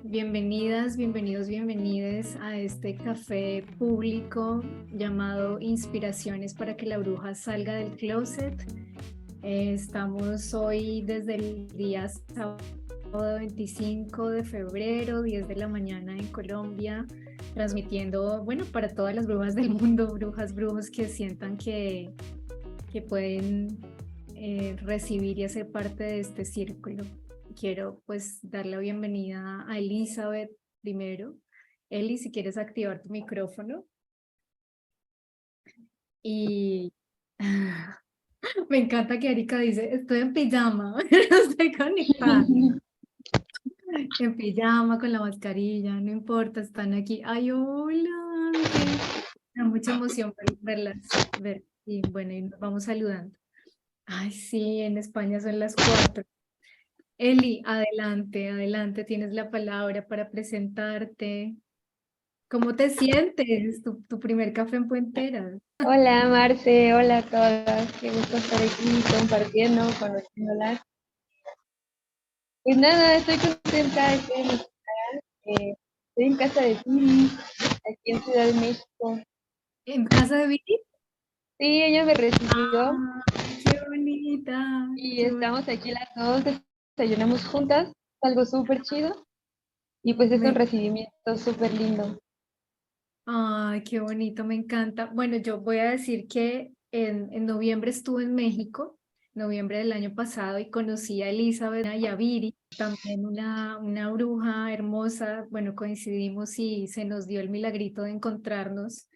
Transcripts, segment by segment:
Bienvenidas, bienvenidos, bienvenides a este café público llamado Inspiraciones para que la bruja salga del closet. Estamos hoy desde el día sábado 25 de febrero, 10 de la mañana en Colombia, transmitiendo, bueno, para todas las brujas del mundo, brujas, brujos que sientan que pueden recibir y hacer parte de este círculo. Quiero pues dar la bienvenida a Elizabeth primero. Eli, si quieres activar tu micrófono. Y me encanta que Erika dice, estoy en pijama, estoy conectada. En pijama, con la mascarilla, no importa, están aquí. Ay, hola, me da mucha emoción verlas, ver. Y bueno, y nos vamos saludando. Ay, sí, en España son las 4. Eli, adelante, adelante, tienes la palabra para presentarte. ¿Cómo te sientes? Tu primer café en Puenteras. Hola Marce, hola a todas, qué gusto estar aquí compartiendo, conociéndolas. Pues nada, estoy contenta, estoy en casa de Turi, aquí en Ciudad de México. ¿En casa de Vicky? Sí, ella me recibió ¡Ay, qué bonita! y Qué bonita. estamos aquí las dos, desayunamos juntas, algo súper chido y pues es un recibimiento súper lindo. Ay, qué bonito, me encanta. Bueno, yo voy a decir que en noviembre estuve en México, noviembre del año pasado, y conocí a Elizabeth y a Viri, también una bruja hermosa. Bueno, coincidimos y se nos dio el milagrito de encontrarnos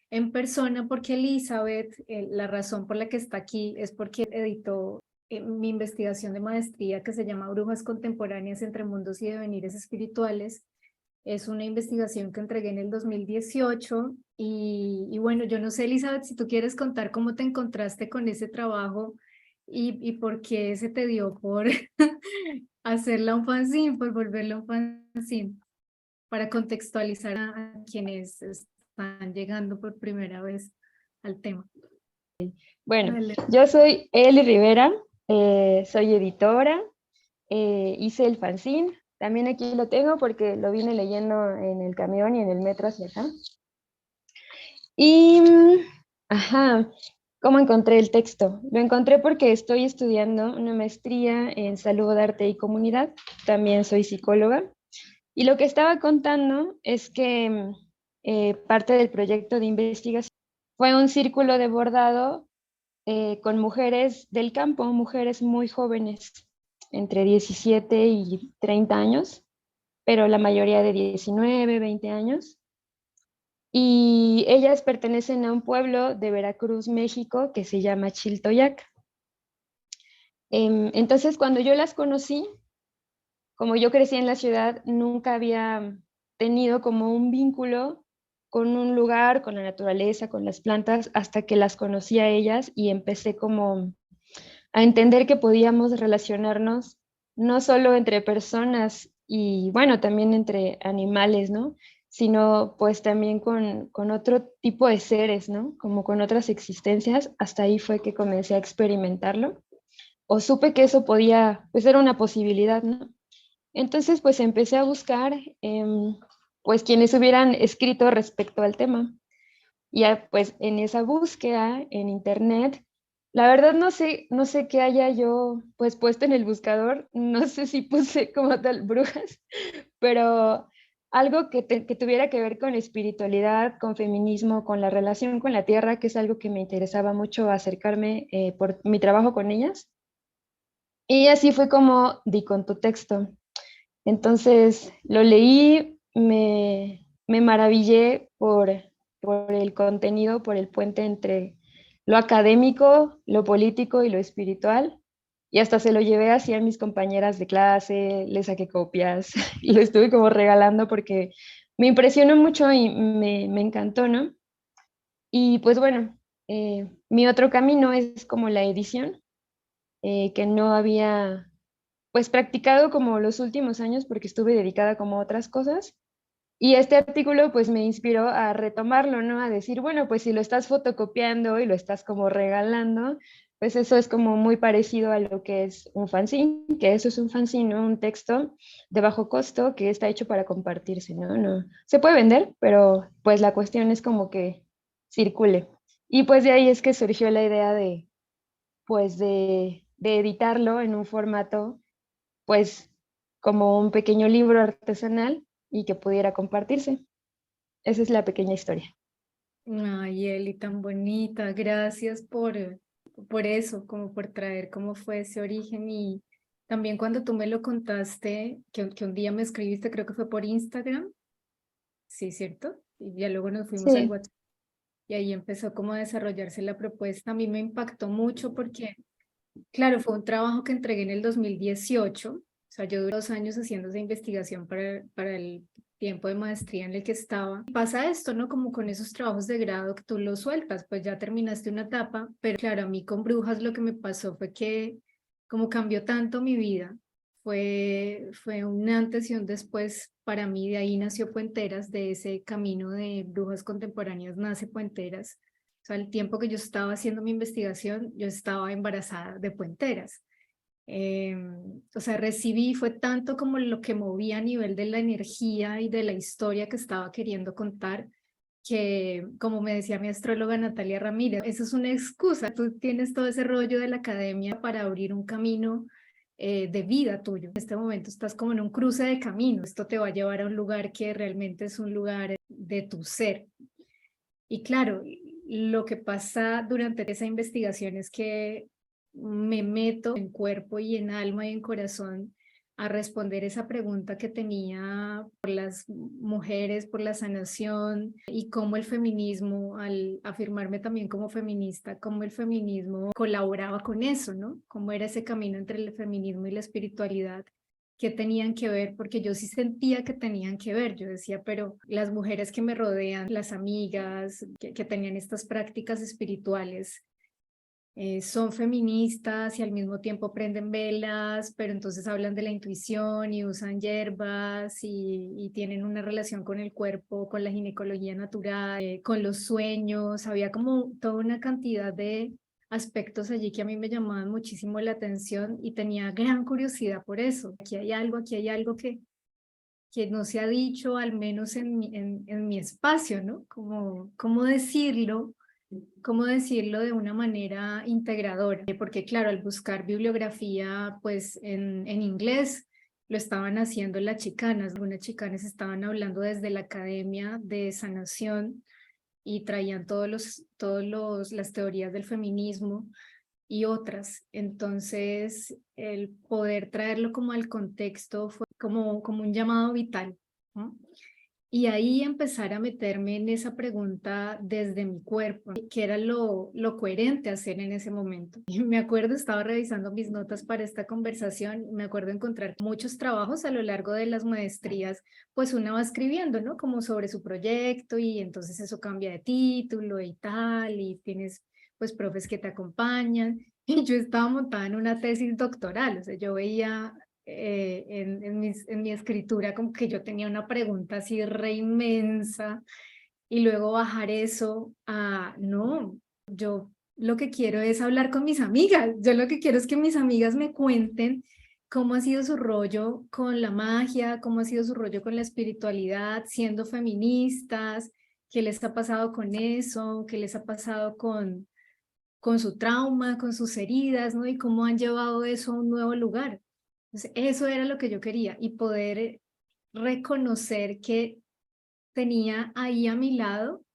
en persona porque Elizabeth, la razón por la que está aquí es porque editó mi investigación de maestría que se llama Brujas Contemporáneas entre Mundos y Devenires Espirituales. Es una investigación que entregué en el 2018 y bueno, yo no sé, Elizabeth, si tú quieres contar cómo te encontraste con ese trabajo y por qué se te dio por hacerla un fanzine, por volverla un fanzine, para contextualizar a quienes están llegando por primera vez al tema. Bueno, Dale. yo soy Eli Rivera, soy editora, hice el fanzine, también aquí lo tengo porque lo vine leyendo en el camión y en el metro hacia acá. Y, ajá, ¿cómo encontré el texto? Lo encontré porque estoy estudiando una maestría en salud, arte y comunidad, también soy psicóloga, y lo que estaba contando es que parte del proyecto de investigación fue un círculo de bordado con mujeres del campo, mujeres muy jóvenes, entre 17 y 30 años, pero la mayoría de 19, 20 años. Y ellas pertenecen a un pueblo de Veracruz, México, que se llama Chiltoyac. Entonces, cuando yo las conocí, como yo crecí en la ciudad, nunca había tenido como un vínculo con un lugar, con la naturaleza, con las plantas, hasta que las conocí a ellas y empecé como a entender que podíamos relacionarnos no solo entre personas y bueno, también entre animales, ¿no? Sino pues también con otro tipo de seres, ¿no? Como con otras existencias. Hasta ahí fue que comencé a experimentarlo o supe que eso podía, pues era una posibilidad, ¿no? Entonces pues empecé a buscar pues quienes hubieran escrito respecto al tema. Y pues en esa búsqueda en internet, la verdad no sé qué haya yo pues puesto en el buscador, no sé si puse como tal brujas, pero algo que tuviera que ver con espiritualidad, con feminismo, con la relación con la tierra, que es algo que me interesaba mucho acercarme por mi trabajo con ellas. Y así fue como di con tu texto. Entonces lo leí, me maravillé por el contenido, por el puente entre lo académico, lo político y lo espiritual. Y hasta se lo llevé así a mis compañeras de clase, le saqué copias y lo estuve como regalando porque me impresionó mucho y me encantó, ¿no? Y pues bueno, mi otro camino es como la edición, que no había pues practicado como los últimos años porque estuve dedicada como a otras cosas. Y este artículo pues me inspiró a retomarlo, ¿no? A decir, bueno, pues si lo estás fotocopiando y lo estás como regalando, pues eso es como muy parecido a lo que es un fanzine, que eso es un fanzine, ¿no? Un texto de bajo costo que está hecho para compartirse, ¿no? No, se puede vender, pero pues la cuestión es como que circule. Y pues de ahí es que surgió la idea de, pues de editarlo en un formato, pues como un pequeño libro artesanal y que pudiera compartirse. Esa es la pequeña historia. Ay, Eli, tan bonita. Gracias por eso, como por traer cómo fue ese origen. Y también cuando tú me lo contaste, que un día me escribiste, creo que fue por Instagram, sí, ¿cierto? Y ya luego nos fuimos al Sí, WhatsApp y ahí empezó como a desarrollarse la propuesta. A mí me impactó mucho porque, claro, fue un trabajo que entregué en el 2018. O sea, yo duré 2 años haciendo esa investigación para el tiempo de maestría en el que estaba. Y pasa esto, ¿no? Como con esos trabajos de grado que tú los sueltas, pues ya terminaste una etapa, pero claro, a mí con Brujas lo que me pasó fue que como cambió tanto mi vida, fue un antes y un después para mí. De ahí nació Puenteras, de ese camino de brujas contemporáneas nace Puenteras. O sea, el tiempo que yo estaba haciendo mi investigación, yo estaba embarazada de Puenteras. O sea, recibí, fue tanto como lo que movía a nivel de la energía y de la historia que estaba queriendo contar, que como me decía mi astróloga Natalia Ramírez, eso es una excusa, tú tienes todo ese rollo de la academia para abrir un camino de vida tuyo. En este momento estás como en un cruce de caminos, esto te va a llevar a un lugar que realmente es un lugar de tu ser. Y claro, lo que pasa durante esa investigación es que me meto en cuerpo y en alma y en corazón a responder esa pregunta que tenía por las mujeres, por la sanación y cómo el feminismo, al afirmarme también como feminista, cómo el feminismo colaboraba con eso, ¿no? Cómo era ese camino entre el feminismo y la espiritualidad, que tenían que ver, porque yo sí sentía que tenían que ver. Yo decía, pero las mujeres que me rodean, las amigas que tenían estas prácticas espirituales, son feministas y al mismo tiempo prenden velas, pero entonces hablan de la intuición y usan hierbas y tienen una relación con el cuerpo, con la ginecología natural, con los sueños. Había como toda una cantidad de aspectos allí que a mí me llamaban muchísimo la atención y tenía gran curiosidad por eso. Aquí hay algo que no se ha dicho, al menos en mi espacio, ¿no? Como, ¿cómo decirlo de una manera integradora? Porque claro, al buscar bibliografía, pues en inglés lo estaban haciendo las chicanas. Algunas chicanas estaban hablando desde la academia de sanación y traían las teorías del feminismo y otras. Entonces, el poder traerlo como al contexto fue como un llamado vital, ¿no? Y ahí empezar a meterme en esa pregunta desde mi cuerpo, que era lo coherente hacer en ese momento. Y me acuerdo, estaba revisando mis notas para esta conversación, me acuerdo encontrar muchos trabajos a lo largo de las maestrías, pues una va escribiendo, ¿no? Como sobre su proyecto y entonces eso cambia de título y tal, y tienes pues profes que te acompañan. Y yo estaba montada en una tesis doctoral, o sea, yo veía en mi escritura como que yo tenía una pregunta así re inmensa y luego bajar eso a, no, yo lo que quiero es hablar con mis amigas, yo lo que quiero es que mis amigas me cuenten cómo ha sido su rollo con la magia, cómo ha sido su rollo con la espiritualidad, siendo feministas, qué les ha pasado con eso, qué les ha pasado con su trauma, con sus heridas, ¿no? Y cómo han llevado eso a un nuevo lugar. Entonces, eso era lo que yo quería y poder reconocer que tenía ahí a mi lado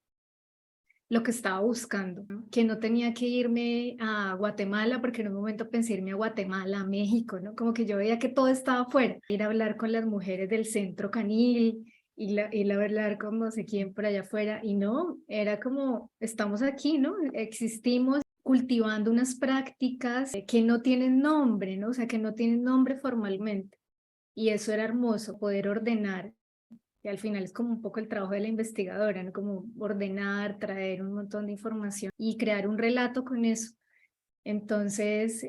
lo que estaba buscando, ¿no? Que no tenía que irme a Guatemala, porque en un momento pensé irme a Guatemala, a México, ¿no? Como que yo veía que todo estaba afuera. Ir a hablar con las mujeres del centro canil y hablar con no sé quién por allá afuera. Y no, era como, estamos aquí, ¿no? Existimos cultivando unas prácticas que no tienen nombre, ¿no? O sea, que no tienen nombre formalmente. Y eso era hermoso, poder ordenar, y al final es como un poco el trabajo de la investigadora, ¿no? Como ordenar, traer un montón de información y crear un relato con eso. Entonces,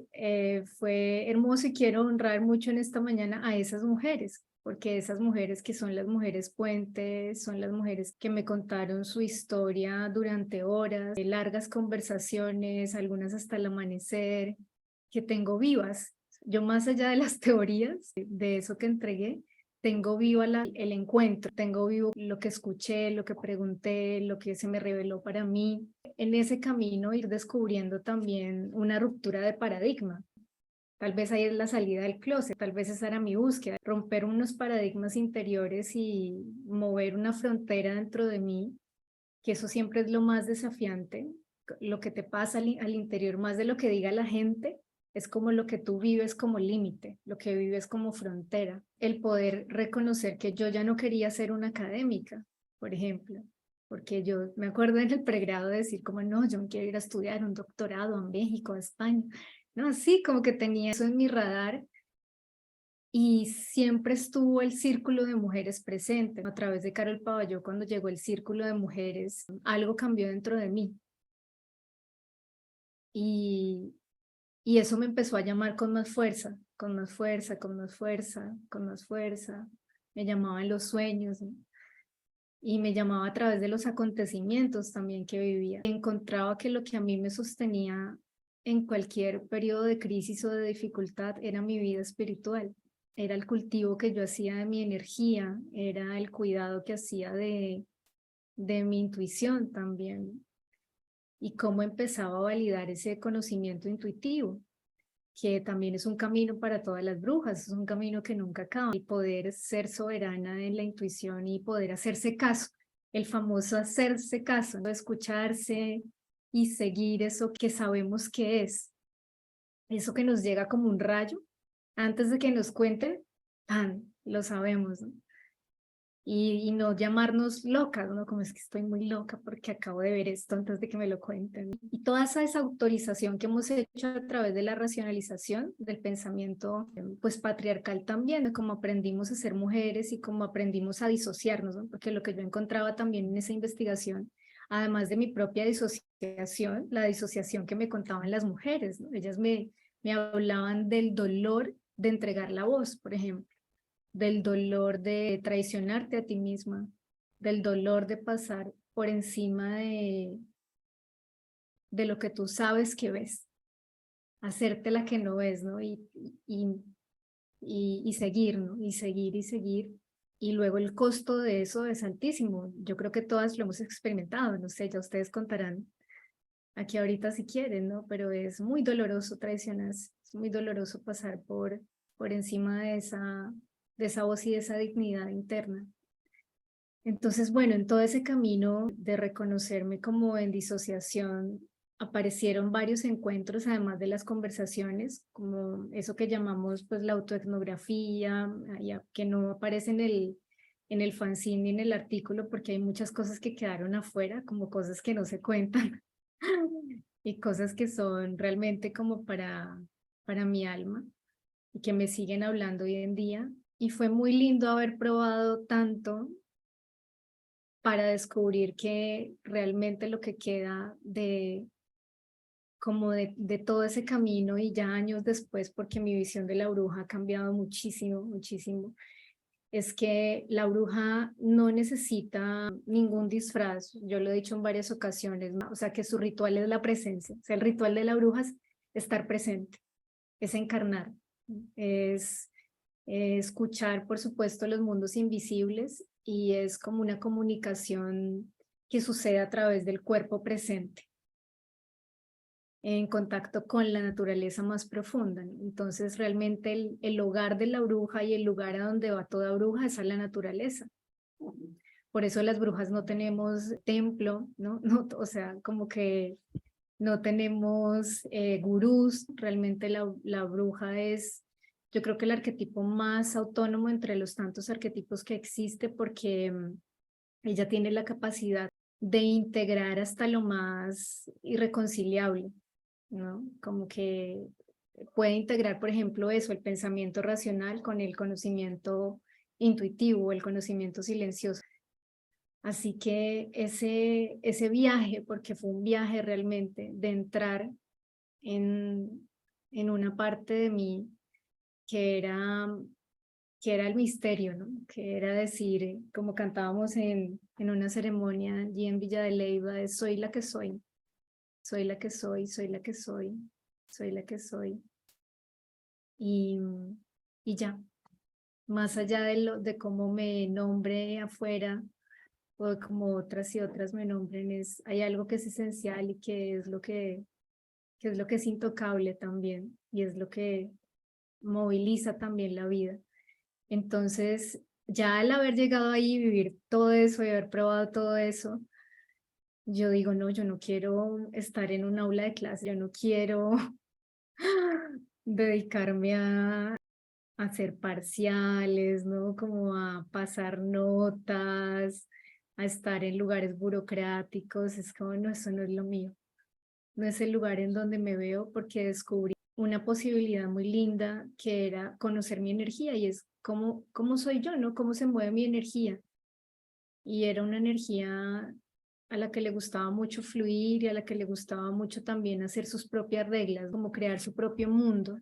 fue hermoso y quiero honrar mucho en esta mañana a esas mujeres porque esas mujeres que son las mujeres puentes, son las mujeres que me contaron su historia durante horas, largas conversaciones, algunas hasta el amanecer, que tengo vivas. Yo más allá de las teorías, de eso que entregué, tengo vivo el encuentro, tengo vivo lo que escuché, lo que pregunté, lo que se me reveló para mí. En ese camino ir descubriendo también una ruptura de paradigma. Tal vez ahí es la salida del closet, tal vez esa era mi búsqueda, romper unos paradigmas interiores y mover una frontera dentro de mí, que eso siempre es lo más desafiante, lo que te pasa al interior, más de lo que diga la gente, es como lo que tú vives como límite, lo que vives como frontera. El poder reconocer que yo ya no quería ser una académica, por ejemplo, porque yo me acuerdo en el pregrado de decir como no, yo no quiero ir a estudiar un doctorado a México, a España. No, sí, como que tenía eso en mi radar y siempre estuvo el círculo de mujeres presente. A través de Carol Pavalló, cuando llegó el círculo de mujeres, algo cambió dentro de mí. Y, y eso me empezó a llamar con más fuerza, con más fuerza, con más fuerza, con más fuerza. Me llamaban los sueños, ¿no? Y me llamaba a través de los acontecimientos también que vivía. Encontraba que lo que a mí me sostenía en cualquier periodo de crisis o de dificultad era mi vida espiritual. Era el cultivo que yo hacía de mi energía, era el cuidado que hacía de mi intuición también. Y cómo empezaba a validar ese conocimiento intuitivo, que también es un camino para todas las brujas, es un camino que nunca acaba, y poder ser soberana en la intuición y poder hacerse caso, el famoso hacerse caso, ¿no? Escucharse y seguir eso que sabemos que es, eso que nos llega como un rayo, antes de que nos cuenten, ¡tan! Lo sabemos, ¿no? Y no llamarnos locas, ¿no? Como es que estoy muy loca porque acabo de ver esto antes de que me lo cuenten. Y toda esa desautorización que hemos hecho a través de la racionalización del pensamiento, pues patriarcal también, de cómo aprendimos a ser mujeres y cómo aprendimos a disociarnos, ¿no? Porque lo que yo encontraba también en esa investigación, además de mi propia disociación, la disociación que me contaban las mujeres, ¿no? Ellas me hablaban del dolor de entregar la voz, por ejemplo, del dolor de traicionarte a ti misma, del dolor de pasar por encima de lo que tú sabes que ves, hacerte la que no ves, ¿no? Y, y seguir, ¿no? Y seguir y seguir. Y luego el costo de eso es altísimo. Yo creo que todas lo hemos experimentado, no sé, ya ustedes contarán aquí ahorita si quieren, ¿no? Pero es muy doloroso traicionarse, es muy doloroso pasar por encima de esa voz y de esa dignidad interna. Entonces, bueno, en todo ese camino de reconocerme como en disociación, aparecieron varios encuentros, además de las conversaciones, como eso que llamamos pues la autoetnografía, que no aparece en el fanzine ni en el artículo, porque hay muchas cosas que quedaron afuera, como cosas que no se cuentan y cosas que son realmente como para mi alma y que me siguen hablando hoy en día. Y fue muy lindo haber probado tanto para descubrir que realmente lo que queda como de todo ese camino y ya años después, porque mi visión de la bruja ha cambiado muchísimo, muchísimo, es que la bruja no necesita ningún disfraz, yo lo he dicho en varias ocasiones, ¿no? O sea que su ritual es la presencia, o sea, el ritual de la bruja es estar presente, es encarnar, es escuchar, por supuesto, los mundos invisibles y es como una comunicación que sucede a través del cuerpo presente, en contacto con la naturaleza más profunda, ¿no? Entonces, realmente el hogar de la bruja y el lugar a donde va toda bruja es a la naturaleza. Por eso las brujas no tenemos templo, ¿no? No, o sea, como que no tenemos gurús, realmente la bruja es, yo creo que el arquetipo más autónomo entre los tantos arquetipos que existe porque ella tiene la capacidad de integrar hasta lo más irreconciliable, ¿no? Como que puede integrar, por ejemplo, eso, el pensamiento racional con el conocimiento intuitivo, el conocimiento silencioso. Así que ese viaje, porque fue un viaje realmente de entrar en una parte de mí que era que era el misterio, ¿no? Que era decir, como cantábamos en una ceremonia allí en Villa de Leyva, de soy la que soy, soy la que soy, soy la que soy, soy la que soy. Y, y ya, más allá de cómo me nombre afuera, o de como otras y otras me nombren, hay algo que es esencial y que es lo que es intocable también, y es lo que moviliza también la vida. Entonces, ya al haber llegado ahí, vivir todo eso y haber probado todo eso, yo digo, no, yo no quiero estar en un aula de clase, yo no quiero dedicarme a hacer parciales, ¿no? Como a pasar notas, a estar en lugares burocráticos, es como, no, eso no es lo mío, no es el lugar en donde me veo porque descubrí una posibilidad muy linda que era conocer mi energía y es cómo soy yo, ¿no? Cómo se mueve mi energía. Y era una energía a la que le gustaba mucho fluir y a la que le gustaba mucho también hacer sus propias reglas, como crear su propio mundo.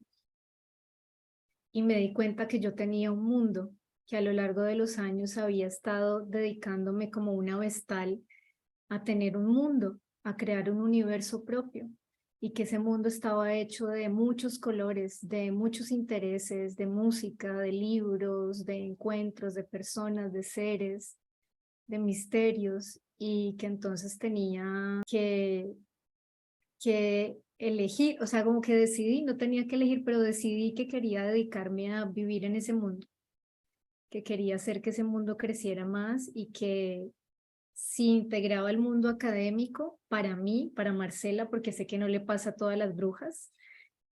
Y me di cuenta que yo tenía un mundo, que a lo largo de los años había estado dedicándome como una vestal a tener un mundo, a crear un universo propio, y que ese mundo estaba hecho de muchos colores, de muchos intereses, de música, de libros, de encuentros, de personas, de seres, de misterios, y que entonces tenía que elegir, o sea, como que decidí, no tenía que elegir, pero decidí que quería dedicarme a vivir en ese mundo, que quería hacer que ese mundo creciera más y que si integraba el mundo académico, para mí, para Marcela, porque sé que no le pasa a todas las brujas,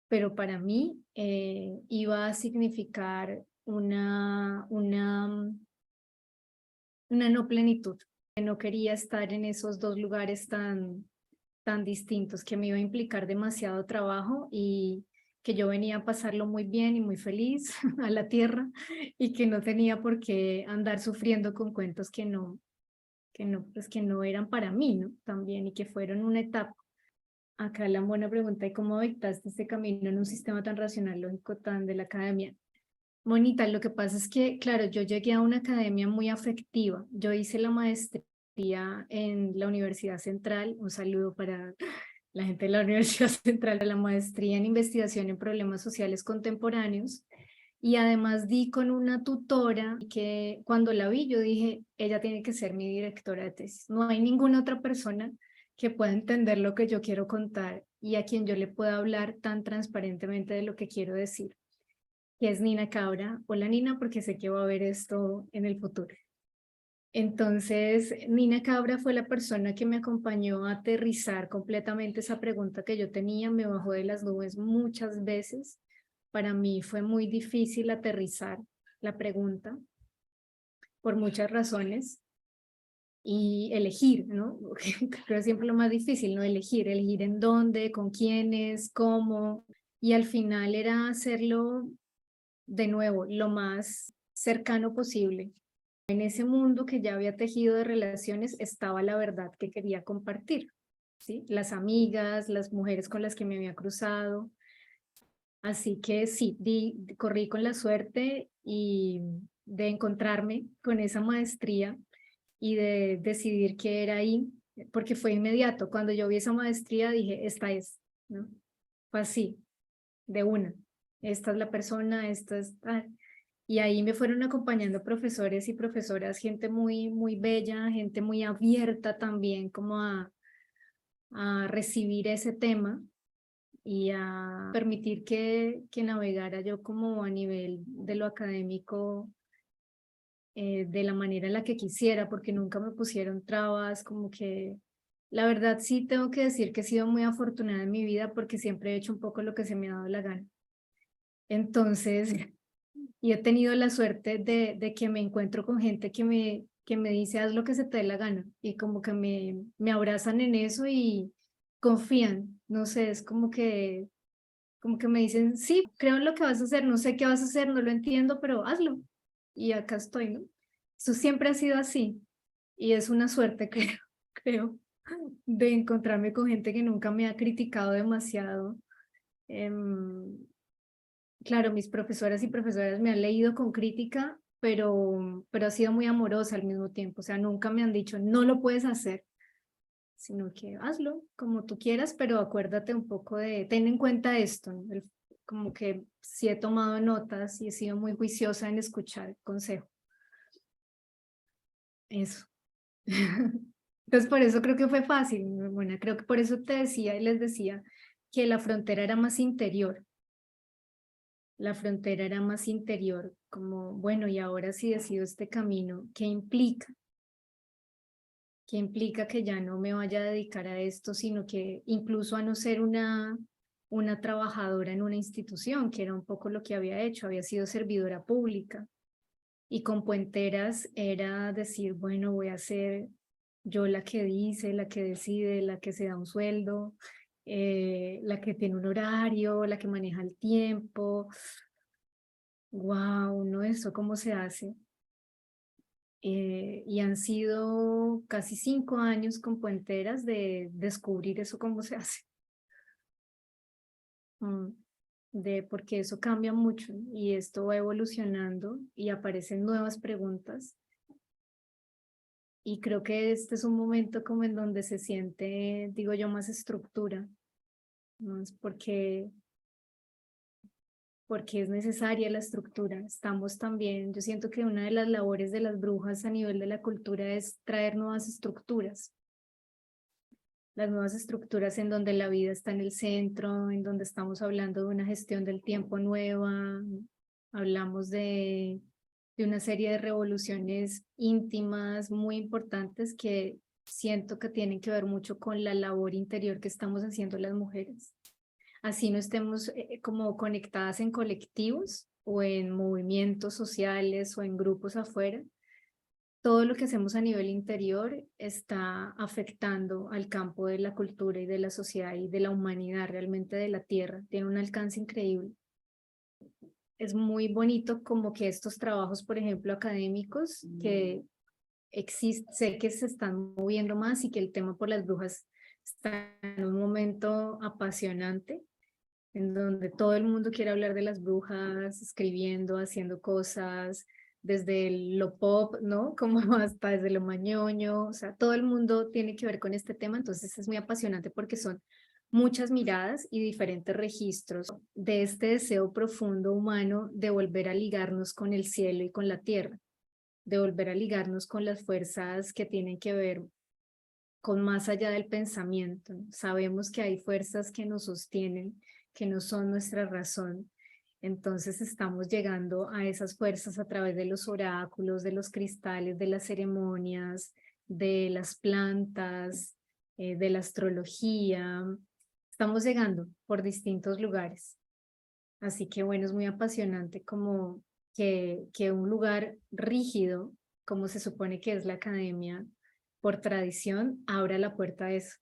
pero para mí iba a significar una no plenitud, que no quería estar en esos dos lugares tan distintos, que me iba a implicar demasiado trabajo y que yo venía a pasarlo muy bien y muy feliz a la tierra y que no tenía por qué andar sufriendo con cuentos pues que no eran para mí, ¿no? También y que fueron una etapa. Acá la buena pregunta, ¿y cómo dictaste este camino en un sistema tan racional, lógico, tan de la academia? Bonita, lo que pasa es que, claro, yo llegué a una academia muy afectiva. Yo hice la maestría en la Universidad Central. Un saludo para la gente de la Universidad Central, de la maestría en investigación en problemas sociales contemporáneos. Y además di con una tutora que cuando la vi yo dije, ella tiene que ser mi directora de tesis. No hay ninguna otra persona que pueda entender lo que yo quiero contar y a quien yo le pueda hablar tan transparentemente de lo que quiero decir, que es Nina Cabra. Hola Nina, porque sé que va a ver esto en el futuro. Entonces, Nina Cabra fue la persona que me acompañó a aterrizar completamente esa pregunta que yo tenía, me bajó de las nubes muchas veces. Para mí fue muy difícil aterrizar la pregunta por muchas razones y elegir, ¿no? Creo siempre lo más difícil, ¿no? Elegir en dónde, con quiénes, cómo, y al final era hacerlo de nuevo, lo más cercano posible. En ese mundo que ya había tejido de relaciones estaba la verdad que quería compartir, ¿sí? Las amigas, las mujeres con las que me había cruzado. Así que sí, corrí con la suerte y de encontrarme con esa maestría y de decidir que era ahí, porque fue inmediato. Cuando yo vi esa maestría dije, esta es, ¿no? Fue así, de una. Esta es la persona, esta es tal. Y ahí me fueron acompañando profesores y profesoras, gente muy, muy bella, gente muy abierta también como a recibir ese tema y a permitir que navegara yo como a nivel de lo académico de la manera en la que quisiera, porque nunca me pusieron trabas, como que la verdad sí tengo que decir que he sido muy afortunada en mi vida porque siempre he hecho un poco lo que se me ha dado la gana. Entonces, y he tenido la suerte de que me encuentro con gente que me dice haz lo que se te dé la gana y como que me abrazan en eso y confían, no sé, es como que me dicen, sí, creo en lo que vas a hacer, no sé qué vas a hacer, no lo entiendo, pero hazlo. Y acá estoy, ¿no? Eso siempre ha sido así. Y es una suerte, creo, de encontrarme con gente que nunca me ha criticado demasiado, claro, mis profesoras y profesoras me han leído con crítica, pero ha sido muy amorosa al mismo tiempo. O sea, nunca me han dicho, no lo puedes hacer, sino que hazlo como tú quieras, pero acuérdate un poco ten en cuenta esto, ¿no? Como que sí he tomado notas y he sido muy juiciosa en escuchar el consejo. Eso. Entonces, por eso creo que fue fácil. Bueno, creo que por eso te decía y les decía que la frontera era más interior. La frontera era más interior, como, bueno, y ahora sí decido este camino, ¿qué implica? ¿Qué implica que ya no me vaya a dedicar a esto, sino que incluso a no ser una trabajadora en una institución, que era un poco lo que había hecho, había sido servidora pública. Y con Puenteras era decir, bueno, voy a ser yo la que dice, la que decide, la que se da un sueldo, la que tiene un horario, la que maneja el tiempo. Wow, ¿no? Eso cómo se hace. Y han sido casi 5 años con Puenteras de descubrir eso cómo se hace. Mm, porque eso cambia mucho y esto va evolucionando y aparecen nuevas preguntas. Y creo que este es un momento como en donde se siente, digo yo, más estructura, ¿no? Es porque es necesaria la estructura. Estamos también, yo siento que una de las labores de las brujas a nivel de la cultura es traer nuevas estructuras. Las nuevas estructuras en donde la vida está en el centro, en donde estamos hablando de una gestión del tiempo nueva, hablamos de una serie de revoluciones íntimas muy importantes que siento que tienen que ver mucho con la labor interior que estamos haciendo las mujeres. Así no estemos como conectadas en colectivos o en movimientos sociales o en grupos afuera, todo lo que hacemos a nivel interior está afectando al campo de la cultura y de la sociedad y de la humanidad, realmente de la tierra. Tiene un alcance increíble. Es muy bonito como que estos trabajos, por ejemplo, académicos, que sé que se están moviendo más y que el tema por las brujas está en un momento apasionante, en donde todo el mundo quiere hablar de las brujas, escribiendo, haciendo cosas, desde lo pop, ¿no? Como hasta desde lo mañoño, o sea, todo el mundo tiene que ver con este tema, entonces es muy apasionante porque son muchas miradas y diferentes registros de este deseo profundo humano de volver a ligarnos con el cielo y con la tierra, de volver a ligarnos con las fuerzas que tienen que ver con más allá del pensamiento. Sabemos que hay fuerzas que nos sostienen, que no son nuestra razón. Entonces estamos llegando a esas fuerzas a través de los oráculos, de los cristales, de las ceremonias, de las plantas, de la astrología. Estamos llegando por distintos lugares. Así que bueno, es muy apasionante como que un lugar rígido, como se supone que es la academia, por tradición, abra la puerta a eso.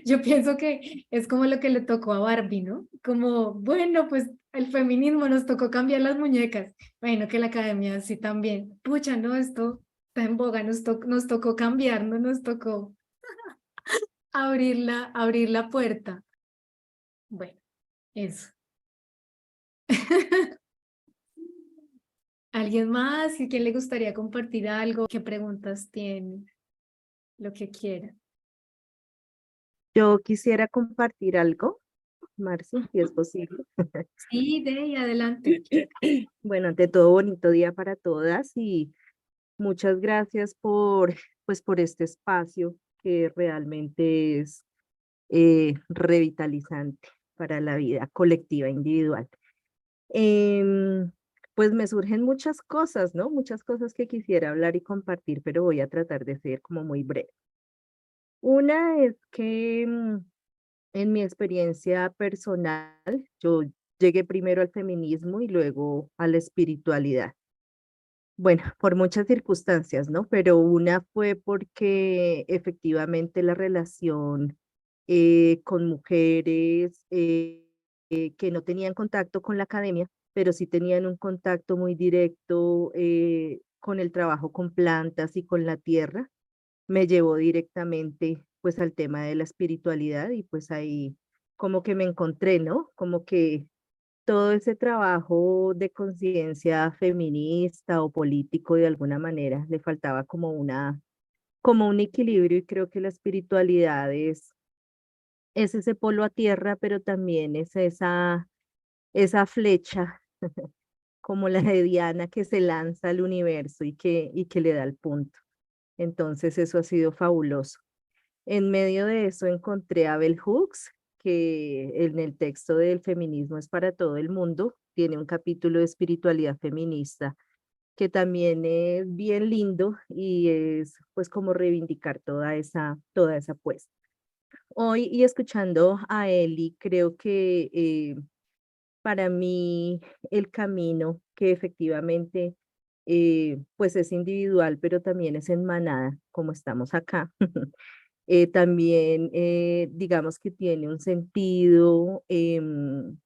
Yo pienso que es como lo que le tocó a Barbie, ¿no? Como, bueno, pues el feminismo nos tocó cambiar las muñecas. Bueno, que la academia sí también. Pucha, no, esto está en boga, nos tocó cambiar, no nos tocó abrir la puerta. Bueno, eso. ¿Alguien más? ¿Y quién le gustaría compartir algo? ¿Qué preguntas tiene? Lo que quiera. Yo quisiera compartir algo, Marci, si es posible. Sí, de adelante. Bueno, ante todo, bonito día para todas y muchas gracias pues, por este espacio que realmente es revitalizante para la vida colectiva, individual. Pues me surgen muchas cosas, ¿no? Muchas cosas que quisiera hablar y compartir, pero voy a tratar de ser como muy breve. Una es que en mi experiencia personal, yo llegué primero al feminismo y luego a la espiritualidad. Bueno, por muchas circunstancias, ¿no? Pero una fue porque efectivamente la relación con mujeres que no tenían contacto con la academia, pero sí tenían un contacto muy directo con el trabajo con plantas y con la tierra, me llevó directamente pues al tema de la espiritualidad y pues ahí como que me encontré, ¿no? Como que todo ese trabajo de conciencia feminista o político de alguna manera le faltaba como un equilibrio y creo que la espiritualidad es ese polo a tierra, pero también es esa flecha como la de Diana que se lanza al universo y que le da el punto. Entonces eso ha sido fabuloso. En medio de eso encontré a Bell Hooks, que en el texto del Feminismo es para todo el mundo, tiene un capítulo de espiritualidad feminista que también es bien lindo y es pues como reivindicar toda esa apuesta. Hoy y escuchando a Eli, creo que para mí el camino que efectivamente pues es individual, pero también es en manada, como estamos acá. También digamos que tiene un sentido en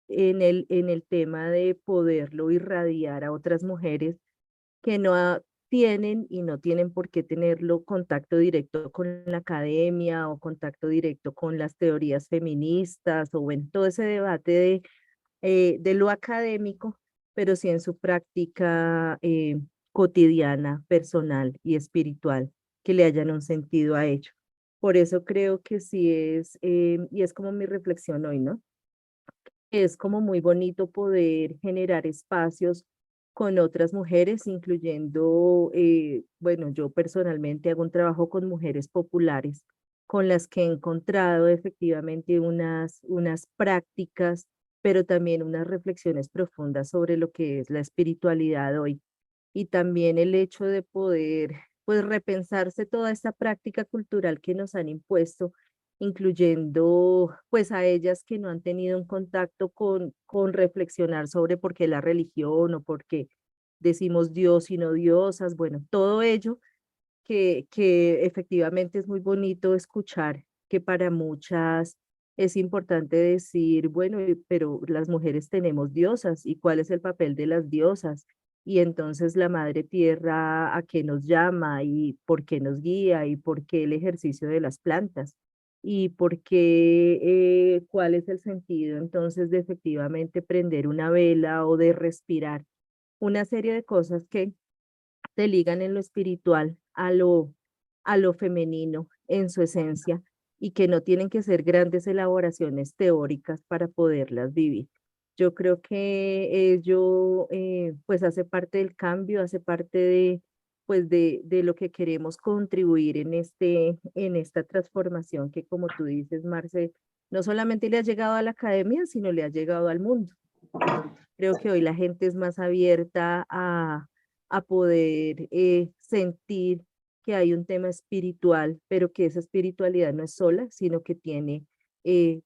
el tema de poderlo irradiar a otras mujeres que tienen y no tienen por qué tenerlo contacto directo con la academia o contacto directo con las teorías feministas o en todo ese debate de lo académico, pero sí en su práctica cotidiana, personal y espiritual, que le hayan un sentido a ello. Por eso creo que sí y es como mi reflexión hoy, ¿no? Es como muy bonito poder generar espacios con otras mujeres, incluyendo, bueno, yo personalmente hago un trabajo con mujeres populares, con las que he encontrado efectivamente unas prácticas, pero también unas reflexiones profundas sobre lo que es la espiritualidad hoy. Y también el hecho de poder, pues, repensarse toda esta práctica cultural que nos han impuesto, incluyendo pues a ellas que no han tenido un contacto con reflexionar sobre por qué la religión o por qué decimos Dios y no diosas, bueno, todo ello que efectivamente es muy bonito escuchar que para muchas es importante decir, bueno, pero las mujeres tenemos diosas y cuál es el papel de las diosas. Y entonces la Madre Tierra a qué nos llama y por qué nos guía y por qué el ejercicio de las plantas y por qué, cuál es el sentido entonces de efectivamente prender una vela o de respirar. Una serie de cosas que se ligan en lo espiritual a lo femenino en su esencia y que no tienen que ser grandes elaboraciones teóricas para poderlas vivir. Yo creo que ello pues hace parte del cambio, hace parte pues de lo que queremos contribuir en esta transformación que como tú dices, Marce, no solamente le ha llegado a la academia, sino le ha llegado al mundo. Creo que hoy la gente es más abierta a poder sentir que hay un tema espiritual, pero que esa espiritualidad no es sola, sino que tiene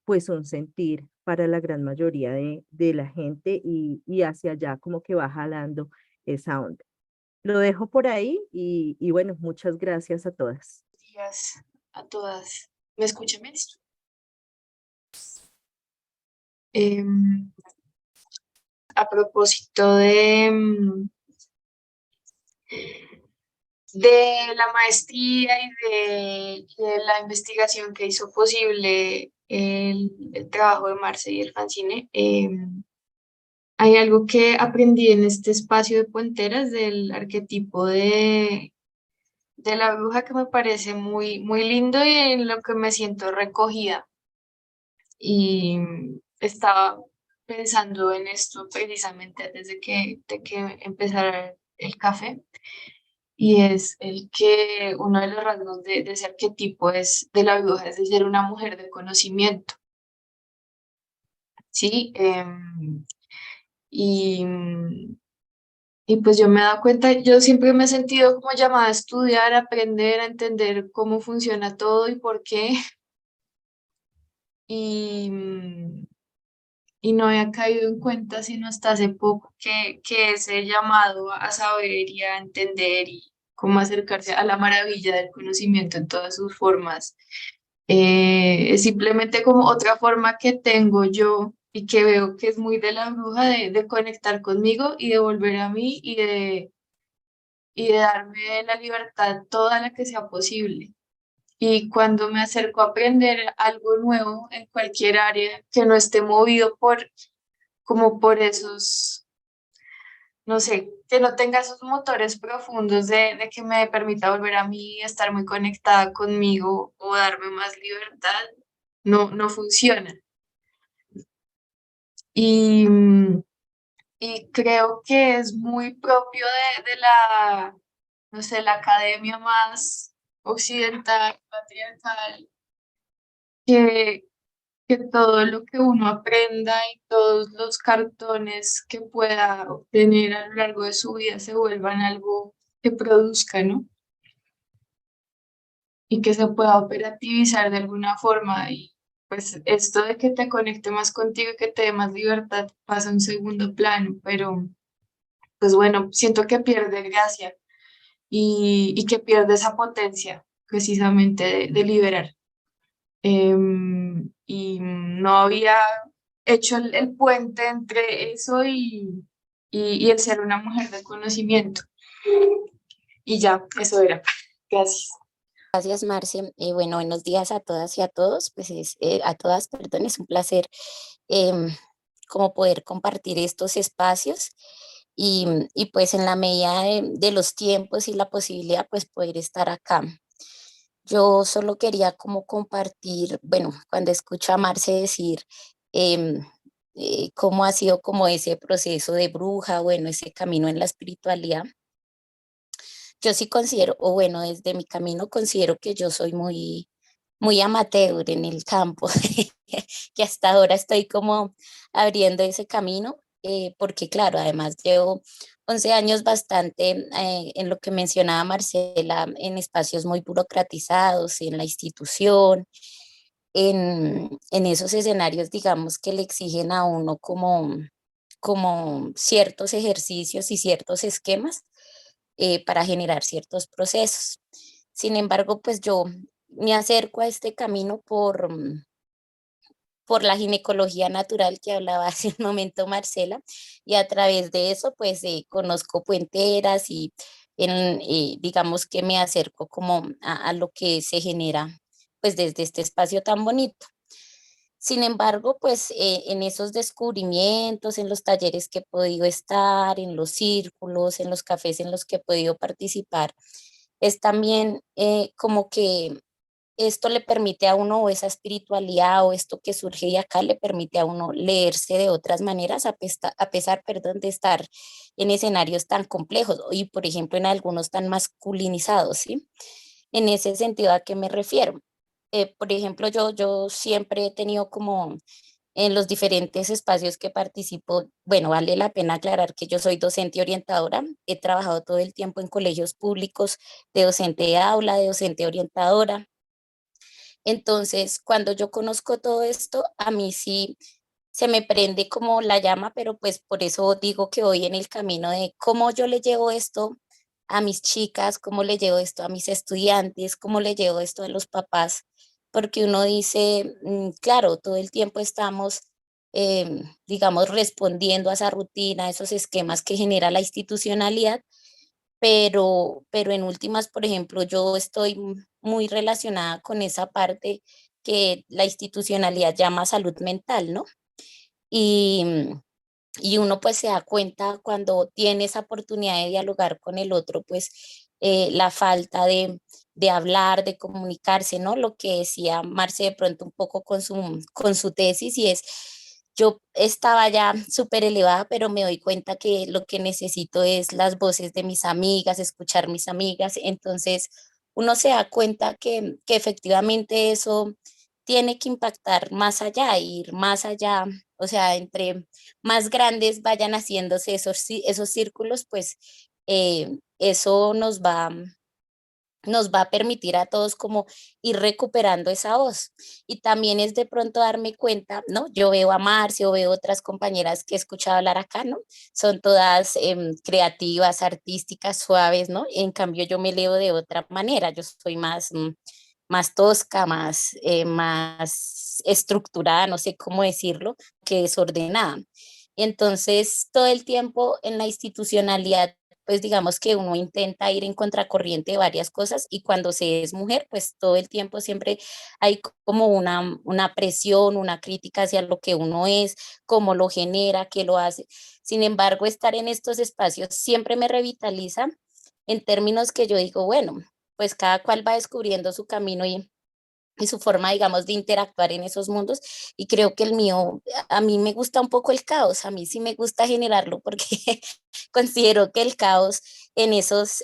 pues un sentir para la gran mayoría de la gente y hacia allá como que va jalando esa onda. Lo dejo por ahí y bueno, muchas gracias a todas. Días a todas. ¿Me escuchan bien? A propósito de la maestría y de la investigación que hizo posible el trabajo de Marce y el fanzine, hay algo que aprendí en este espacio de Puenteras del arquetipo de la bruja que me parece muy, muy lindo y en lo que me siento recogida. Y estaba pensando en esto precisamente antes de que empezara el café. Y es el que uno de los rasgos de ese arquetipo es de la bruja, es de ser una mujer de conocimiento, ¿sí? Y, y pues yo me he dado cuenta, yo siempre me he sentido como llamada a estudiar, a aprender, a entender cómo funciona todo y por qué. Y, y no había caído en cuenta sino hasta hace poco que ese llamado a saber y a entender y cómo acercarse a la maravilla del conocimiento en todas sus formas es simplemente como otra forma que tengo yo y que veo que es muy de la bruja de conectar conmigo y de volver a mí y de darme la libertad toda la que sea posible. Y cuando me acerco a aprender algo nuevo en cualquier área que no esté movido por como por esos, no sé, que no tenga esos motores profundos de que me permita volver a mí estar muy conectada conmigo o darme más libertad, no funciona. Y, y creo que es muy propio de la, no sé, la academia más occidental, patriarcal, que, que todo lo que uno aprenda y todos los cartones que pueda obtener a lo largo de su vida se vuelvan algo que produzca, ¿no? Y que se pueda operativizar de alguna forma. Y pues esto de que te conecte más contigo y que te dé más libertad pasa a un segundo plano, pero pues bueno, siento que pierde gracia y que pierde esa potencia precisamente de liberar. Y no había hecho el puente entre eso y el ser una mujer de conocimiento. Y ya, eso era. Gracias. Gracias, Marce. Bueno, buenos días a todas y a todos. Pues a todas, perdón, es un placer em, como poder compartir estos espacios y pues en la medida de los tiempos y la posibilidad, pues poder estar acá. Yo solo quería como compartir, bueno, cuando escucho a Marce decir em, cómo ha sido como ese proceso de bruja, bueno, ese camino en la espiritualidad. Yo sí considero, o bueno, desde mi camino considero que yo soy muy amateur en el campo, que hasta ahora estoy como abriendo ese camino, porque claro, además llevo 11 años bastante en lo que mencionaba Marcela, en espacios muy burocratizados, en la institución, en esos escenarios, digamos, que le exigen a uno como ciertos ejercicios y ciertos esquemas para generar ciertos procesos. Sin embargo, pues yo me acerco a este camino por la ginecología natural que hablaba hace un momento Marcela, y a través de eso pues conozco puenteras y digamos que me acerco como a lo que se genera pues desde este espacio tan bonito. Sin embargo, pues en esos descubrimientos, en los talleres que he podido estar, en los círculos, en los cafés en los que he podido participar, es también como que esto le permite a uno, o esa espiritualidad o esto que surge de acá le permite a uno leerse de otras maneras a pesar, perdón, de estar en escenarios tan complejos y, por ejemplo, en algunos tan masculinizados, ¿sí? En ese sentido, ¿a qué me refiero? Por ejemplo, yo siempre he tenido como en los diferentes espacios que participo, bueno, vale la pena aclarar que yo soy docente orientadora, he trabajado todo el tiempo en colegios públicos de docente de aula, de docente orientadora. Entonces, cuando yo conozco todo esto, a mí sí se me prende como la llama, pero pues por eso digo que voy en el camino de cómo yo le llevo esto a mis chicas, cómo le llevo esto a mis estudiantes, cómo le llevo esto a los papás, porque uno dice, claro, todo el tiempo estamos, digamos, respondiendo a esa rutina, a esos esquemas que genera la institucionalidad, pero en últimas, por ejemplo, yo estoy muy relacionada con esa parte que la institucionalidad llama salud mental, ¿no? Y, y uno pues se da cuenta cuando tiene esa oportunidad de dialogar con el otro, pues la falta de hablar, de comunicarse, ¿no? Lo que decía Marce de pronto un poco con su tesis y es, yo estaba ya súper elevada, pero me doy cuenta que lo que necesito es las voces de mis amigas, escuchar mis amigas, entonces uno se da cuenta que efectivamente eso tiene que impactar más allá, ir más allá, o sea, entre más grandes vayan haciéndose esos círculos, pues eso nos va a permitir a todos como ir recuperando esa voz. Y también es de pronto darme cuenta, ¿no? Yo veo a Marcio, veo otras compañeras que he escuchado hablar acá, ¿no? Son todas creativas, artísticas, suaves, ¿no? En cambio yo me leo de otra manera, yo soy más tosca, más estructurada, no sé cómo decirlo, que desordenada. Entonces, todo el tiempo en la institucionalidad pues digamos que uno intenta ir en contracorriente de varias cosas y cuando se es mujer, pues todo el tiempo siempre hay como una presión, una crítica hacia lo que uno es, cómo lo genera, qué lo hace. Sin embargo, estar en estos espacios siempre me revitaliza en términos que yo digo, bueno, pues cada cual va descubriendo su camino y su forma, digamos, de interactuar en esos mundos. Y creo que el mío, a mí me gusta un poco el caos, a mí sí me gusta generarlo porque considero que el caos en esos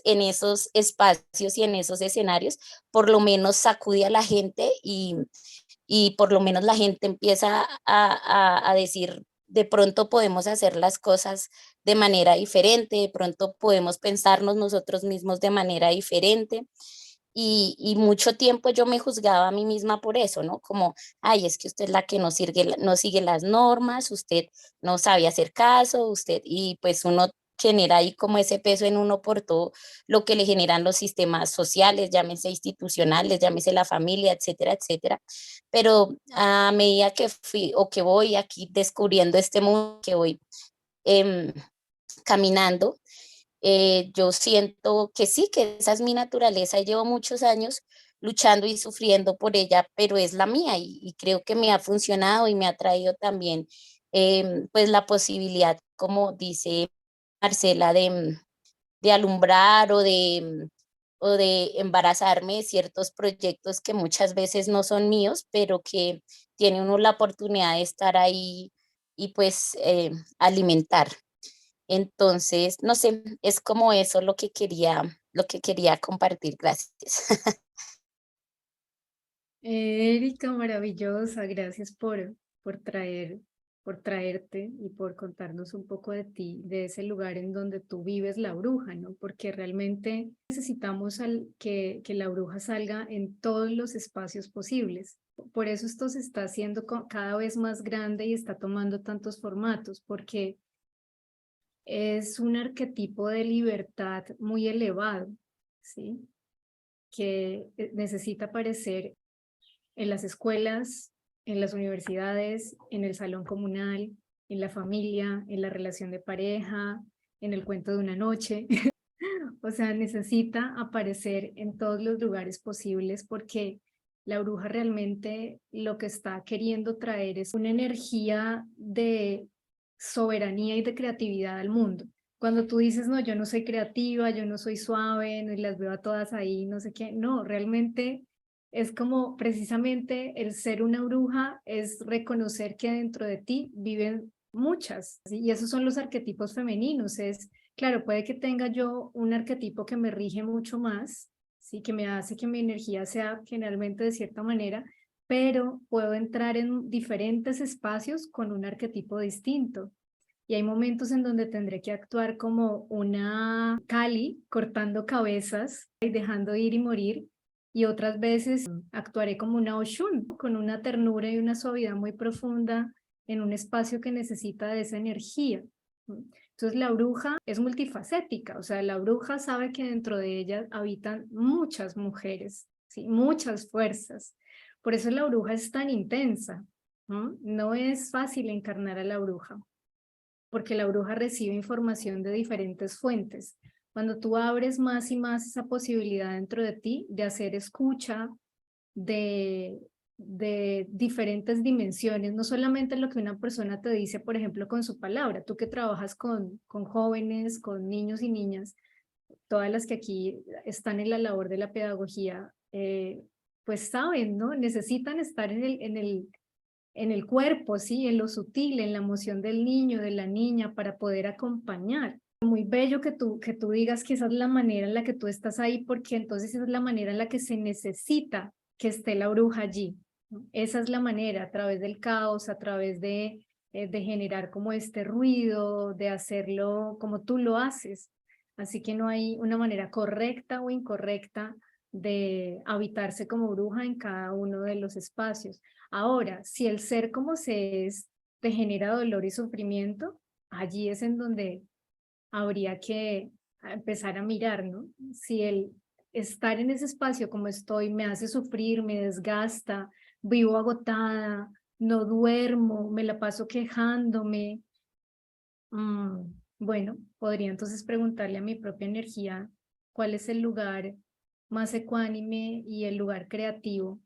espacios y en esos escenarios, por lo menos sacude a la gente y por lo menos la gente empieza a decir, de pronto podemos hacer las cosas de manera diferente, de pronto podemos pensarnos nosotros mismos de manera diferente. Y mucho tiempo yo me juzgaba a mí misma por eso, ¿no? Como, ay, es que usted es la que no sigue las normas, usted no sabe hacer caso, usted, y pues uno genera ahí como ese peso en uno por todo lo que le generan los sistemas sociales, llámese institucionales, llámese la familia, etcétera, etcétera. Pero a medida que fui o que voy aquí descubriendo este mundo, que voy em, caminando, yo siento que sí, que esa es mi naturaleza y llevo muchos años luchando y sufriendo por ella, pero es la mía y creo que me ha funcionado y me ha traído también pues la posibilidad, como dice Marcela, de alumbrar o de embarazarme de ciertos proyectos que muchas veces no son míos, pero que tiene uno la oportunidad de estar ahí y pues alimentar. Entonces, no sé, es como eso lo que quería compartir. Gracias. Erika, maravillosa, gracias por traerte y por contarnos un poco de ti, de ese lugar en donde tú vives la bruja, ¿no? Porque realmente necesitamos que la bruja salga en todos los espacios posibles. Por eso esto se está haciendo cada vez más grande y está tomando tantos formatos, porque es un arquetipo de libertad muy elevado, ¿sí? Que necesita aparecer en las escuelas, en las universidades, en el salón comunal, en la familia, en la relación de pareja, en el cuento de una noche. O sea, necesita aparecer en todos los lugares posibles porque la bruja realmente lo que está queriendo traer es una energía de soberanía y de creatividad al mundo. Cuando tú dices, no, yo no soy creativa, yo no soy suave, no, y las veo a todas ahí, no sé qué, no, realmente es como precisamente el ser una bruja es reconocer que dentro de ti viven muchas, ¿sí? Y esos son los arquetipos femeninos, es, claro, puede que tenga yo un arquetipo que me rige mucho más, ¿sí? Que me hace que mi energía sea generalmente de cierta manera, pero puedo entrar en diferentes espacios con un arquetipo distinto. Y hay momentos en donde tendré que actuar como una Kali, cortando cabezas y dejando ir y morir, y otras veces actuaré como una Oshun, con una ternura y una suavidad muy profunda en un espacio que necesita de esa energía. Entonces la bruja es multifacética, o sea, la bruja sabe que dentro de ella habitan muchas mujeres, ¿sí? Muchas fuerzas. Por eso la bruja es tan intensa, ¿no? No es fácil encarnar a la bruja, porque la bruja recibe información de diferentes fuentes. Cuando tú abres más y más esa posibilidad dentro de ti de hacer escucha, de, de diferentes dimensiones, no solamente lo que una persona te dice, por ejemplo, con su palabra, tú que trabajas con jóvenes, con niños y niñas, todas las que aquí están en la labor de la pedagogía, pues saben, ¿no? Necesitan estar en el cuerpo, ¿sí? En lo sutil, en la emoción del niño, de la niña, para poder acompañar. Muy bello que tú digas que esa es la manera en la que tú estás ahí, porque entonces esa es la manera en la que se necesita que esté la bruja allí, ¿no? Esa es la manera, a través del caos, a través de generar como este ruido, de hacerlo como tú lo haces. Así que no hay una manera correcta o incorrecta de habitarse como bruja en cada uno de los espacios. Ahora, si el ser como se es te genera dolor y sufrimiento, allí es en donde habría que empezar a mirar, ¿no? Si el estar en ese espacio como estoy me hace sufrir, me desgasta, vivo agotada, no duermo, me la paso quejándome, Bueno, podría entonces preguntarle a mi propia energía cuál es el lugar más ecuánime y el lugar creativo